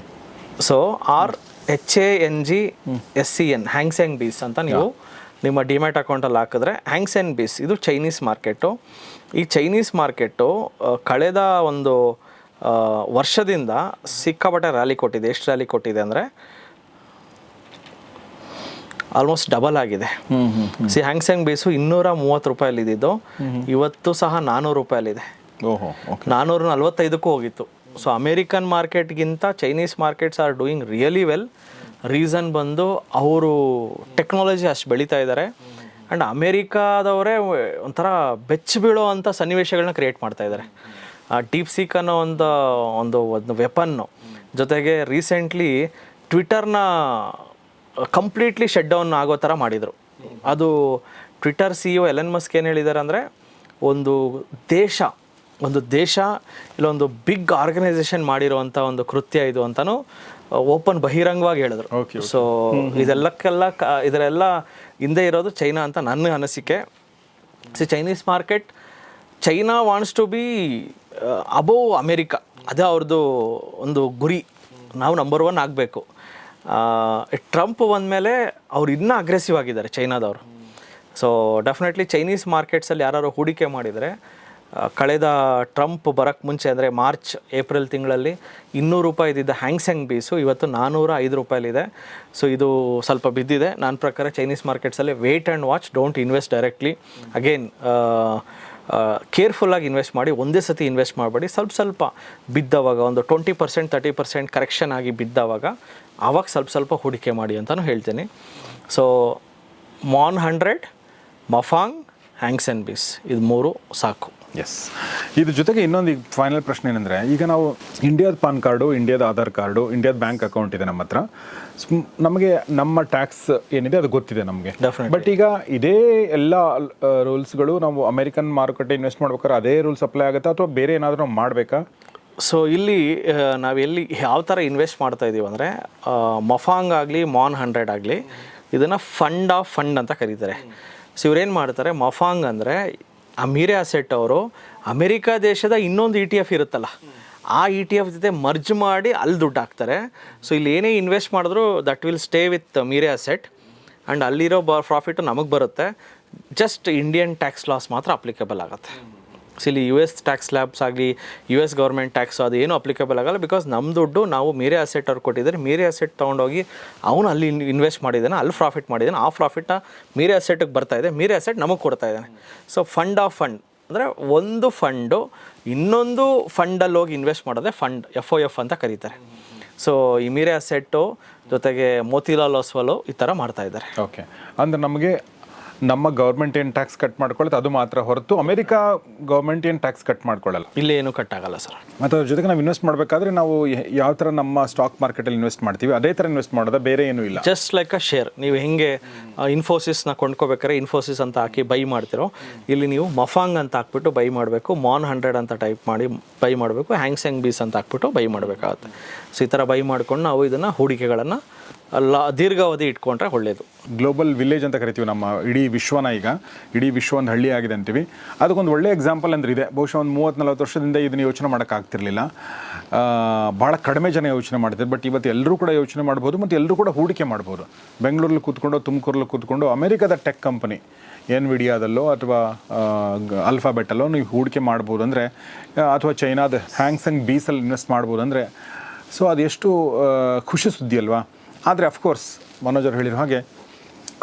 So HANGSEN ಹ್ಯಾಂಗ್ಸೆಂಗ್ ಬೀಸ್ ಅಂತ ನೀವು ನಿಮ್ಮ ಡಿಮ್ಯಾಟ್ ಅಕೌಂಟಲ್ಲಿ ಹಾಕಿದ್ರೆ, ಹ್ಯಾಂಗ್ಸೆಂಗ್ ಬೀಸ್ ಇದು ಚೈನೀಸ್ ಮಾರ್ಕೆಟು. ಈ ಚೈನೀಸ್ ಮಾರ್ಕೆಟು ಕಳೆದ ಒಂದು ವರ್ಷದಿಂದ ಸಿಕ್ಕಾಪಟ್ಟೆ ರ್ಯಾಲಿ ಕೊಟ್ಟಿದೆ. ಎಷ್ಟು ರ್ಯಾಲಿ ಕೊಟ್ಟಿದೆ ಅಂದರೆ ಆಲ್ಮೋಸ್ಟ್ ಡಬಲ್ ಆಗಿದೆ. ಹ್ಯಾಂಗ್ಸೆಂಗ್ ಬೀಸು 230 ರೂಪಾಯಲ್ಲಿ ಇದ್ದಿದ್ದು ಇವತ್ತು ಸಹ 400 ರೂಪಾಯಲ್ಲಿದೆ. 445ಕ್ಕೂ ಹೋಗಿತ್ತು. ಸೊ ಅಮೇರಿಕನ್ ಮಾರ್ಕೆಟ್ಗಿಂತ Chinese markets are doing really well. Reason ಬಂದು ಅವರು ಟೆಕ್ನಾಲಜಿ ಅಷ್ಟು ಬೆಳೀತಾ ಇದ್ದಾರೆ. ಆ್ಯಂಡ್ ಅಮೇರಿಕಾದವರೇ ಒಂಥರ ಬೆಚ್ಚ ಬೀಳೋ ಅಂಥ ಸನ್ನಿವೇಶಗಳನ್ನ ಕ್ರಿಯೇಟ್ ಮಾಡ್ತಾ ಇದ್ದಾರೆ. ಡೀಪ್ ಸೀಕ್ ಅನ್ನೋ ಒಂದು ವೆಪನ್ನು ಜೊತೆಗೆ ರೀಸೆಂಟ್ಲಿ ಟ್ವಿಟರ್ನ ಕಂಪ್ಲೀಟ್ಲಿ ಶಟ್ ಡೌನ್ ಆಗೋ ಥರ ಮಾಡಿದರು. ಅದು ಟ್ವಿಟರ್ CEO ಎಲನ್ ಮಸ್ಕ್ ಏನು ಹೇಳಿದ್ದಾರೆ ಅಂದರೆ, ಒಂದು ದೇಶ ಇಲ್ಲೊಂದು ಬಿಗ್ ಆರ್ಗನೈಸೇಷನ್ ಮಾಡಿರೋವಂಥ ಒಂದು ಕೃತ್ಯ ಇದು ಅಂತಲೂ ಓಪನ್ ಬಹಿರಂಗವಾಗಿ ಹೇಳಿದ್ರು. ಸೊ ಇದರೆಲ್ಲ ಹಿಂದೆ ಇರೋದು ಚೈನಾ ಅಂತ ನನ್ನ ಅನಿಸಿಕೆ. Chinese market, China wants to be above America, ಅದೇ ಅವ್ರದ್ದು ಒಂದು ಗುರಿ. ನಾವು ನಂಬರ್ 1 ಆಗಬೇಕು. ಟ್ರಂಪ್ ಬಂದಮೇಲೆ ಅವ್ರು ಇನ್ನೂ ಅಗ್ರೆಸಿವ್ ಆಗಿದ್ದಾರೆ ಚೈನಾದವರು. ಸೊ ಡೆಫಿನೆಟ್ಲಿ ಚೈನೀಸ್ ಮಾರ್ಕೆಟ್ಸಲ್ಲಿ ಯಾರು ಹೂಡಿಕೆ ಮಾಡಿದರೆ, ಕಳೆದ ಟ್ರಂಪ್ ಬರೋಕ್ಕೆ ಮುಂಚೆ ಅಂದರೆ ಮಾರ್ಚ್ ಏಪ್ರಿಲ್ ತಿಂಗಳಲ್ಲಿ 200 ರೂಪಾಯಿ ಇದ್ದಿದ್ದ ಹ್ಯಾಂಗ್ಸೆಂಗ್ ಬೀಸು ಇವತ್ತು 405 ರೂಪಾಯಲ್ಲಿದೆ. ಸೊ ಇದು ಸ್ವಲ್ಪ ಬಿದ್ದಿದೆ. ನನ್ನ ಪ್ರಕಾರ ಚೈನೀಸ್ ಮಾರ್ಕೆಟ್ಸಲ್ಲಿ wait and watch, don't invest directly. Again ಕೇರ್ಫುಲ್ಲಾಗಿ ಇನ್ವೆಸ್ಟ್ ಮಾಡಿ, ಒಂದೇ ಸತಿ ಇನ್ವೆಸ್ಟ್ ಮಾಡಬೇಡಿ. ಸ್ವಲ್ಪ ಬಿದ್ದವಾಗ, ಒಂದು 20% 30% ಕರೆಕ್ಷನ್ ಆಗಿ ಬಿದ್ದವಾಗ ಆವಾಗ ಸ್ವಲ್ಪ ಹೂಡಿಕೆ ಮಾಡಿ ಅಂತಲೂ ಹೇಳ್ತೀನಿ. ಸೊ MON 100, ಮಫಾಂಗ್, ಹ್ಯಾಂಗ್ಸೆಂಗ್ ಬೀಸ್, ಇದು 3 ಸಾಕು. ಎಸ್. ಇದ್ರ ಜೊತೆಗೆ ಇನ್ನೊಂದು ಈಗ ಫೈನಲ್ ಪ್ರಶ್ನೆ ಏನಂದರೆ, ಈಗ ನಾವು ಇಂಡಿಯಾದ ಪಾನ್ ಕಾರ್ಡು, ಇಂಡಿಯಾದ ಆಧಾರ್ ಕಾರ್ಡು, ಇಂಡಿಯಾದ ಬ್ಯಾಂಕ್ ಅಕೌಂಟ್ ಇದೆ ನಮ್ಮ ಹತ್ರ. ನಮಗೆ ನಮ್ಮ ಟ್ಯಾಕ್ಸ್ ಏನಿದೆ ಅದು ಗೊತ್ತಿದೆ ನಮಗೆ. ಬಟ್ ಈಗ ಇದೇ ಎಲ್ಲ ರೂಲ್ಸ್ಗಳು ನಾವು ಅಮೆರಿಕನ್ ಮಾರುಕಟ್ಟೆ ಇನ್ವೆಸ್ಟ್ ಮಾಡ್ಬೇಕಾದ್ರೆ ಅದೇ ರೂಲ್ಸ್ ಅಪ್ಲೈ ಆಗುತ್ತಾ ಅಥವಾ ಬೇರೆ ಏನಾದರೂ ನಾವು ಮಾಡಬೇಕಾ? ಸೊ ಇಲ್ಲಿ ನಾವೆಲ್ಲಿ ಯಾವ ಥರ ಇನ್ವೆಸ್ಟ್ ಮಾಡ್ತಾ ಇದ್ದೀವಿ ಅಂದರೆ, ಮಫಾಂಗ್ ಆಗಲಿ MON 100 ಆಗಲಿ ಇದನ್ನು ಫಂಡ್ ಆಫ್ ಫಂಡ್ ಅಂತ ಕರೀತಾರೆ. ಸೊ ಇವ್ರೇನು ಮಾಡ್ತಾರೆ, ಮಫಾಂಗ್ ಅಂದರೆ ಅಮೀರೆ ಅಸೆಟ್ ಅವರು ಅಮೆರಿಕಾ ದೇಶದ ಇನ್ನೊಂದು ETF ಇರುತ್ತಲ್ಲ, ಆ ETF ಜೊತೆ ಮರ್ಜ್ ಮಾಡಿ ಅಲ್ಲಿ ದುಡ್ಡು ಹಾಕ್ತಾರೆ. ಸೊ ಇಲ್ಲಿ ಏನೇ ಇನ್ವೆಸ್ಟ್ ಮಾಡಿದ್ರು that will stay with mere asset and ಅಲ್ಲಿರೋ ಪ್ರಾಫಿಟು ನಮಗೆ ಬರುತ್ತೆ. ಜಸ್ಟ್ ಇಂಡಿಯನ್ ಟ್ಯಾಕ್ಸ್ ಲಾಸ್ ಮಾತ್ರ ಅಪ್ಲಿಕೇಬಲ್ ಆಗುತ್ತೆ. ಸೊ ಇಲ್ಲಿ US ಟ್ಯಾಕ್ಸ್ ಸ್ಲ್ಯಾಬ್ಸ್ ಆಗಲಿ, US ಗೌರ್ಮೆಂಟ್ ಟ್ಯಾಕ್ಸು ಅದು ಏನೂ ಅಪ್ಲಿಕೇಬಲ್ ಆಗಲ್ಲ. ಬಿಕಾಸ್ ನಮ್ಮ ದುಡ್ಡು ನಾವು ಮೀರೆ ಅಸೆಟ್ ಅವ್ರು ಕೊಟ್ಟಿದ್ದಾರೆ, ಮೀರೆ ಅಸೆಟ್ ತೊಗೊಂಡೋಗಿ ಅವನು ಅಲ್ಲಿ ಇನ್ವೆಸ್ಟ್ ಮಾಡಿದ್ದಾನೆ, ಅಲ್ಲಿ ಪ್ರಾಫಿಟ್ ಮಾಡಿದ್ದಾನೆ, ಆ ಪ್ರಾಫಿಟ್ನ ಮೀರೆ ಅಸೆಟ್ಗೆ ಬರ್ತಾ ಇದೆ, ಮೀರೆ ಅಸೆಟ್ ನಮಗೆ ಕೊಡ್ತಾ ಇದ್ದಾನೆ. ಸೊ ಫಂಡ್ ಆಫ್ ಫಂಡ್ ಅಂದರೆ ಒಂದು ಫಂಡು ಇನ್ನೊಂದು ಫಂಡಲ್ಲಿ ಹೋಗಿ ಇನ್ವೆಸ್ಟ್ ಮಾಡೋದೇ ಫಂಡ್, FOF ಅಂತ ಕರೀತಾರೆ. ಸೊ ಈ ಮೀರೆ ಅಸೆಟ್ಟು ಜೊತೆಗೆ ಮೋತಿಲಾಲ್ ಒಸ್ವಾಲ್ ಈ ಥರ ಮಾಡ್ತಾ ಇದ್ದಾರೆ. ಓಕೆ. ಅಂದರೆ ನಮಗೆ ನಮ್ಮ ಗೌರ್ಮೆಂಟ್ ಏನು ಟ್ಯಾಕ್ಸ್ ಕಟ್ ಮಾಡ್ಕೊಳ್ಳುತ್ತೆ ಅದು ಮಾತ್ರ ಹೊರತು ಅಮೆರಿಕಾ ಗೌರ್ಮೆಂಟ್ ಏನು ಟ್ಯಾಕ್ಸ್ ಕಟ್ ಮಾಡ್ಕೊಳ್ಳಲ್ಲ. ಇಲ್ಲಿ ಏನು ಕಟ್ ಆಗಲ್ಲ ಸರ್. ಮತ್ತು ಅದ್ರ ಜೊತೆಗೆ ನಾವು ಇನ್ವೆಸ್ಟ್ ಮಾಡಬೇಕಾದ್ರೆ ನಾವು ಯಾವ ಥರ ನಮ್ಮ ಸ್ಟಾಕ್ ಮಾರ್ಕೆಟಲ್ಲಿ ಇನ್ವೆಸ್ಟ್ ಮಾಡ್ತೀವಿ ಅದೇ ಥರ ಇನ್ವೆಸ್ಟ್ ಮಾಡೋದು, ಬೇರೆ ಏನೂ ಇಲ್ಲ. Just like a share. ನೀವು ಹೆಂಗೆ ಇನ್ಫೋಸಿಸ್ನ ಕೊಂಡ್ಕೋಬೇಕಾದ್ರೆ ಇನ್ಫೋಸಿಸ್ ಅಂತ ಹಾಕಿ ಬೈ ಮಾಡ್ತಿರೋ, ಇಲ್ಲಿ ನೀವು ಮಫಾಂಗ್ ಅಂತ ಹಾಕ್ಬಿಟ್ಟು ಬೈ ಮಾಡಬೇಕು, MON 100 ಅಂತ ಟೈಪ್ ಮಾಡಿ ಬೈ ಮಾಡಬೇಕು, ಹ್ಯಾಂಗ್ಸೆಂಗ್ ಬೀಸ್ ಅಂತ ಹಾಕ್ಬಿಟ್ಟು ಬೈ ಮಾಡಬೇಕಾಗುತ್ತೆ. ಸೊ ಈ ಥರ ಬೈ ಮಾಡ್ಕೊಂಡು ನಾವು ಇದನ್ನು ಹೂಡಿಕೆಗಳನ್ನು ದೀರ್ಘಾವಧಿ ಇಟ್ಕೊಂಡ್ರೆ ಒಳ್ಳೆಯದು. ಗ್ಲೋಬಲ್ ವಿಲೇಜ್ ಅಂತ ಕರಿತೀವಿ ನಮ್ಮ ಇಡೀ ವಿಶ್ವನ. ಈಗ ಇಡೀ ವಿಶ್ವ ಒಂದು ಹಳ್ಳಿ ಆಗಿದೆ ಅಂತೀವಿ. ಅದಕ್ಕೊಂದು ಒಳ್ಳೆ ಎಕ್ಸಾಂಪಲ್ ಅಂದ್ರೆ ಇದೆ. ಬಹುಶಃ ಒಂದು 30-40 ವರ್ಷದಿಂದ ಇದನ್ನು ಯೋಚನೆ ಮಾಡೋಕ್ಕಾಗ್ತಿರ್ಲಿಲ್ಲ. ಭಾಳ ಕಡಿಮೆ ಜನ ಯೋಚನೆ ಮಾಡ್ತಿದ್ರು. ಬಟ್ ಇವತ್ತು ಎಲ್ಲರೂ ಕೂಡ ಯೋಚನೆ ಮಾಡ್ಬೋದು ಮತ್ತು ಎಲ್ಲರೂ ಕೂಡ ಹೂಡಿಕೆ ಮಾಡ್ಬೋದು. ಬೆಂಗಳೂರಲ್ಲಿ ಕೂತ್ಕೊಂಡು, ತುಮಕೂರಲ್ಲಿ ಕೂತ್ಕೊಂಡು ಅಮೆರಿಕದ ಟೆಕ್ ಕಂಪನಿ NVIDIAದಲ್ಲೋ ಅಥವಾ ಅಲ್ಫಾಬೆಟಲ್ಲೋ ನೀವು ಹೂಡಿಕೆ ಮಾಡ್ಬೋದು ಅಂದರೆ, ಅಥವಾ ಚೈನಾದ ಹ್ಯಾಂಗ್ಸೆಂಗ್ ಬೀಸಲ್ಲಿ ಇನ್ವೆಸ್ಟ್ ಮಾಡ್ಬೋದು ಅಂದರೆ, ಸೊ ಅದೆಷ್ಟು ಖುಷಿ ಸುದ್ದಿ ಅಲ್ವಾ? ಆದರೆ ಅಫ್ಕೋರ್ಸ್ ಮನೋಜ್ ಅವ್ರು ಹೇಳಿರೋ ಹಾಗೆ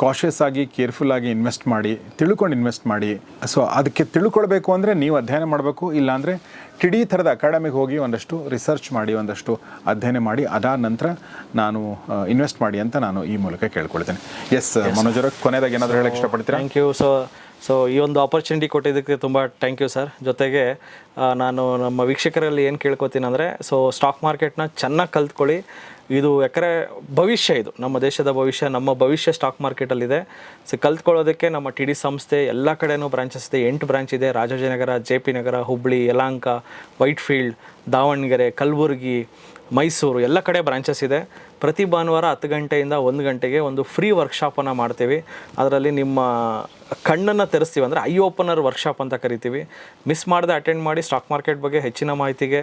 ಕಾಷಿಯಸ್ ಆಗಿ ಕೇರ್ಫುಲ್ ಆಗಿ ಇನ್ವೆಸ್ಟ್ ಮಾಡಿ, ತಿಳ್ಕೊಂಡು ಇನ್ವೆಸ್ಟ್ ಮಾಡಿ. ಸೊ ಅದಕ್ಕೆ ತಿಳ್ಕೊಳ್ಬೇಕು ಅಂದರೆ ನೀವು ಅಧ್ಯಯನ ಮಾಡಬೇಕು, ಇಲ್ಲಾಂದರೆ ಟಿಡಿ ಥರದ ಅಕಾಡೆಮಿಗೆ ಹೋಗಿ ಒಂದಷ್ಟು ರಿಸರ್ಚ್ ಮಾಡಿ, ಒಂದಷ್ಟು ಅಧ್ಯಯನ ಮಾಡಿ, ಅದಾದ ನಂತರ ನಾನು ಇನ್ವೆಸ್ಟ್ ಮಾಡಿ ಅಂತ ನಾನು ಈ ಮೂಲಕ ಕೇಳ್ಕೊಳ್ತೇನೆ. ಎಸ್ ಮನೋಜ್ ಅವರ ಕೊನೆಯದಾಗಿ ಏನಾದರೂ ಹೇಳಕ್ಕೆ ಇಷ್ಟಪಡ್ತೀರಾ? Thank you. ಸೊ ಈ ಒಂದು ಆಪರ್ಚುನಿಟಿ ಕೊಟ್ಟಿದ್ದಕ್ಕೆ ತುಂಬ ಥ್ಯಾಂಕ್ ಯು ಸರ್. ಜೊತೆಗೆ ನಾನು ನಮ್ಮ ವೀಕ್ಷಕರಲ್ಲಿ ಏನು ಕೇಳ್ಕೊತೀನಿ ಅಂದರೆ, ಸೊ ಸ್ಟಾಕ್ ಮಾರ್ಕೆಟ್ನ ಚೆನ್ನಾಗಿ ಕಲ್ತ್ಕೊಳ್ಳಿ. ಇದು ಯಾಕಂದರೆ ಭವಿಷ್ಯ, ಇದು ನಮ್ಮ ದೇಶದ ಭವಿಷ್ಯ, ನಮ್ಮ ಭವಿಷ್ಯ ಸ್ಟಾಕ್ ಮಾರ್ಕೆಟಲ್ಲಿದೆ. ಸೊ ಕಲ್ತ್ಕೊಳ್ಳೋದಕ್ಕೆ ನಮ್ಮ ಟಿ ಡಿ ಸಂಸ್ಥೆ ಎಲ್ಲ ಕಡೆನೂ ಬ್ರಾಂಚಸ್ ಇದೆ. 8 ಬ್ರಾಂಚ್ ಇದೆ. ರಾಜಾಜಿನಗರ, JP ನಗರ, ಹುಬ್ಬಳ್ಳಿ, ಯಲಹಂಕ, ವೈಟ್ಫೀಲ್ಡ್, ದಾವಣಗೆರೆ, ಕಲಬುರಗಿ, ಮೈಸೂರು ಎಲ್ಲ ಕಡೆ ಬ್ರಾಂಚಸ್ ಇದೆ. ಪ್ರತಿ ಭಾನುವಾರ 10 ಗಂಟೆಯಿಂದ 1 ಗಂಟೆಗೆ ಒಂದು ಫ್ರೀ ವರ್ಕ್ಶಾಪನ್ನು ಮಾಡ್ತೀವಿ. ಅದರಲ್ಲಿ ನಿಮ್ಮ ಕಣ್ಣನ್ನು ತೆರೆಸ್ತೀವಿ, ಅಂದರೆ ಐ ಓಪನರ್ ವರ್ಕ್ಶಾಪ್ ಅಂತ ಕರಿತೀವಿ. ಮಿಸ್ ಮಾಡದೆ ಅಟೆಂಡ್ ಮಾಡಿ. ಸ್ಟಾಕ್ ಮಾರ್ಕೆಟ್ ಬಗ್ಗೆ ಹೆಚ್ಚಿನ ಮಾಹಿತಿಗೆ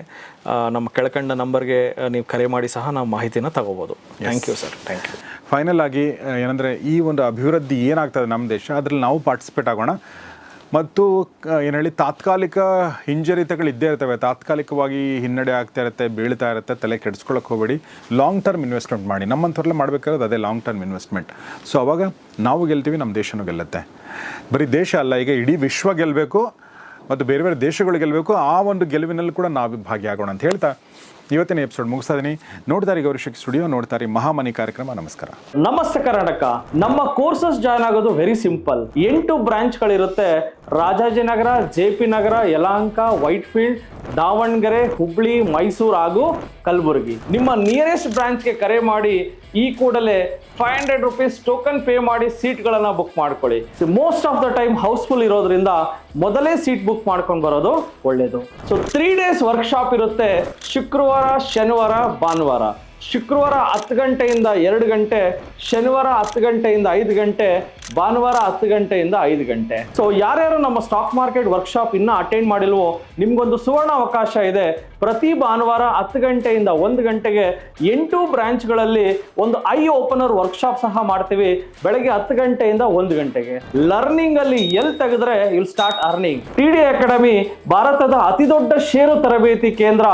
ನಮ್ಮ ಕೆಳಕಂಡ ನಂಬರ್ಗೆ ನೀವು ಕರೆ ಮಾಡಿ ಸಹ ನಾವು ಮಾಹಿತಿನ ತಗೋಬೋದು. Thank you sir. Thank you. Final ಆಗಿ ಏನಂದರೆ, ಈ ಒಂದು ಅಭಿವೃದ್ಧಿ ಏನಾಗ್ತದೆ ನಮ್ಮ ದೇಶ, ಅದರಲ್ಲಿ ನಾವು ಪಾರ್ಟಿಸಿಪೇಟ್ ಆಗೋಣ. ಮತ್ತು ಏನು ಹೇಳಿ, ತಾತ್ಕಾಲಿಕ ಹಿಂಜರಿತಗಳು ಇದ್ದೇ ಇರ್ತವೆ, ತಾತ್ಕಾಲಿಕವಾಗಿ ಹಿನ್ನಡೆ ಆಗ್ತಾ ಇರುತ್ತೆ, ಬೀಳ್ತಾ ಇರುತ್ತೆ, ತಲೆ ಕೆಡಿಸ್ಕೊಳ್ಳೋಕೆ ಹೋಗಬೇಡಿ. ಲಾಂಗ್ ಟರ್ಮ್ ಇನ್ವೆಸ್ಟ್ಮೆಂಟ್ ಮಾಡಿ. ನಮ್ಮಂಥವ್ರೆಲ್ಲ ಮಾಡಬೇಕಾದ್ರೆ ಅದೇ ಲಾಂಗ್ ಟರ್ಮ್ ಇನ್ವೆಸ್ಟ್ಮೆಂಟ್. ಸೊ ಅವಾಗ ನಾವು ಗೆಲ್ತೀವಿ, ನಮ್ಮ ದೇಶನೂ ಗೆಲ್ಲುತ್ತೆ. ಬರೀ ದೇಶ ಅಲ್ಲ, ಈಗ ಇಡೀ ವಿಶ್ವ ಗೆಲ್ಲಬೇಕು ಮತ್ತು ಬೇರೆ ಬೇರೆ ದೇಶಗಳು ಗೆಲ್ಲಬೇಕು. ಆ ಒಂದು ಗೆಲುವಿನಲ್ಲಿ ಕೂಡ ನಾವು ಭಾಗಿಯಾಗೋಣ ಅಂತ ಹೇಳ್ತಾ ಇವತ್ತಿನ ಎಪಿಸೋಡ್ ಮುಗಿಸ್ತಾ ಇದೀನಿ. ನೋಡ್ತಾರೆ ಗೌರಿಶಕ್ತಿ ಸ್ಟುಡಿಯೋ, ನೋಡ್ತಾರೆ ಮಹಾಮನಿ ಕಾರ್ಯಕ್ರಮ. ನಮಸ್ಕಾರ. ನಮಸ್ತೆ ಕರ್ನಾಟಕ. ನಮ್ಮ ಕೋರ್ಸಸ್ ಜಾಯ್ನ್ ಆಗೋದು ವೆರಿ ಸಿಂಪಲ್. 8 ಬ್ರಾಂಚ್ಗಳಿರುತ್ತೆ. ರಾಜಾಜಿನಗರ, JP ನಗರ, ಯಲಹಂಕ, ವೈಟ್ಫೀಲ್ಡ್, ದಾವಣಗೆರೆ, ಹುಬ್ಳಿ, ಮೈಸೂರು ಹಾಗೂ ಕಲಬುರಗಿ. ನಿಮ್ಮ ನಿಯರೆಸ್ಟ್ ಬ್ರಾಂಚ್ಗೆ ಕರೆ ಮಾಡಿ ಈ ಕೂಡಲೇ 500 rupees ಟೋಕನ್ ಪೇ ಮಾಡಿ ಸೀಟ್ಗಳನ್ನು ಬುಕ್ ಮಾಡ್ಕೊಳ್ಳಿ. Most of the time house full ಇರೋದ್ರಿಂದ ಮೊದಲೇ ಸೀಟ್ ಬುಕ್ ಮಾಡ್ಕೊಂಡು ಬರೋದು ಒಳ್ಳೇದು. ಸೊ 3 days ವರ್ಕ್ಶಾಪ್ ಇರುತ್ತೆ. ಶುಕ್ರವಾರ, ಶನಿವಾರ, ಭಾನುವಾರ. ಶುಕ್ರವಾರ 10 ಗಂಟೆಯಿಂದ 2 ಗಂಟೆ, ಶನಿವಾರ 10 ಗಂಟೆಯಿಂದ 5 ಗಂಟೆ, ಭಾನುವಾರ 10 ಗಂಟೆಯಿಂದ 5 ಗಂಟೆ. ಸೊ ಯಾರ್ಯಾರು ನಮ್ಮ ಸ್ಟಾಕ್ ಮಾರ್ಕೆಟ್ ವರ್ಕ್ಶಾಪ್ ಇನ್ನೂ ಅಟೆಂಡ್ ಮಾಡಿಲ್ವೋ, ನಿಮ್ಗೊಂದು ಸುವರ್ಣ ಅವಕಾಶ ಇದೆ. ಪ್ರತಿ ಭಾನುವಾರ 10 ಗಂಟೆಯಿಂದ 1 ಗಂಟೆಗೆ 8 ಬ್ರಾಂಚ್ಗಳಲ್ಲಿ ಒಂದು ಐ ಓಪನರ್ ವರ್ಕ್ಶಾಪ್ ಸಹ ಮಾಡ್ತೀವಿ. ಬೆಳಗ್ಗೆ 10 ಗಂಟೆಯಿಂದ 1 ಗಂಟೆಗೆ. ಲರ್ನಿಂಗ್ ಅಲ್ಲಿ ಎಲ್ಲಿ ತೆಗೆದ್ರೆ will start earning. TD academy ಭಾರತದ ಅತಿ ದೊಡ್ಡ ಷೇರು ತರಬೇತಿ ಕೇಂದ್ರ.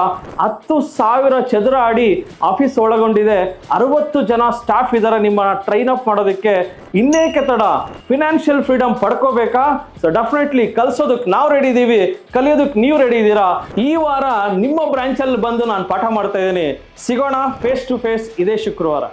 10,000 ಚದರ ಅಡಿ ಆಫೀಸ್ ಒಳಗೊಂಡಿದೆ. 60 ಜನ ಸ್ಟಾಫ್ ಇದ್ದಾರೆ ನಿಮ್ಮ ಟ್ರೈನ್ ಅಪ್ ಮಾಡೋದಕ್ಕೆ. ಇನ್ನೇಕೆ ತಡ, ಫಿನಾನ್ಷಿಯಲ್ ಫ್ರೀಡಮ್ ಪಡ್ಕೋಬೇಕಾ? ಸೊ ಡೆಫಿನೆಟ್ಲಿ ಕಲ್ಸೋದಕ್ಕೆ ನಾವು ರೆಡಿ ಇದ್ದೀವಿ, ಕಲಿಯೋದಕ್ಕೆ ನೀವು ರೆಡಿ ಇದ್ದೀರಾ? ಈ ವಾರ ನಿಮ್ಮ ಬ್ರಾಂಚಲ್ಲಿ ಬಂದು ನಾನು ಪಾಠ ಮಾಡ್ತಾ ಇದ್ದೀನಿ. ಸಿಗೋಣ ಫೇಸ್ ಟು ಫೇಸ್ ಇದೇ ಶುಕ್ರವಾರ.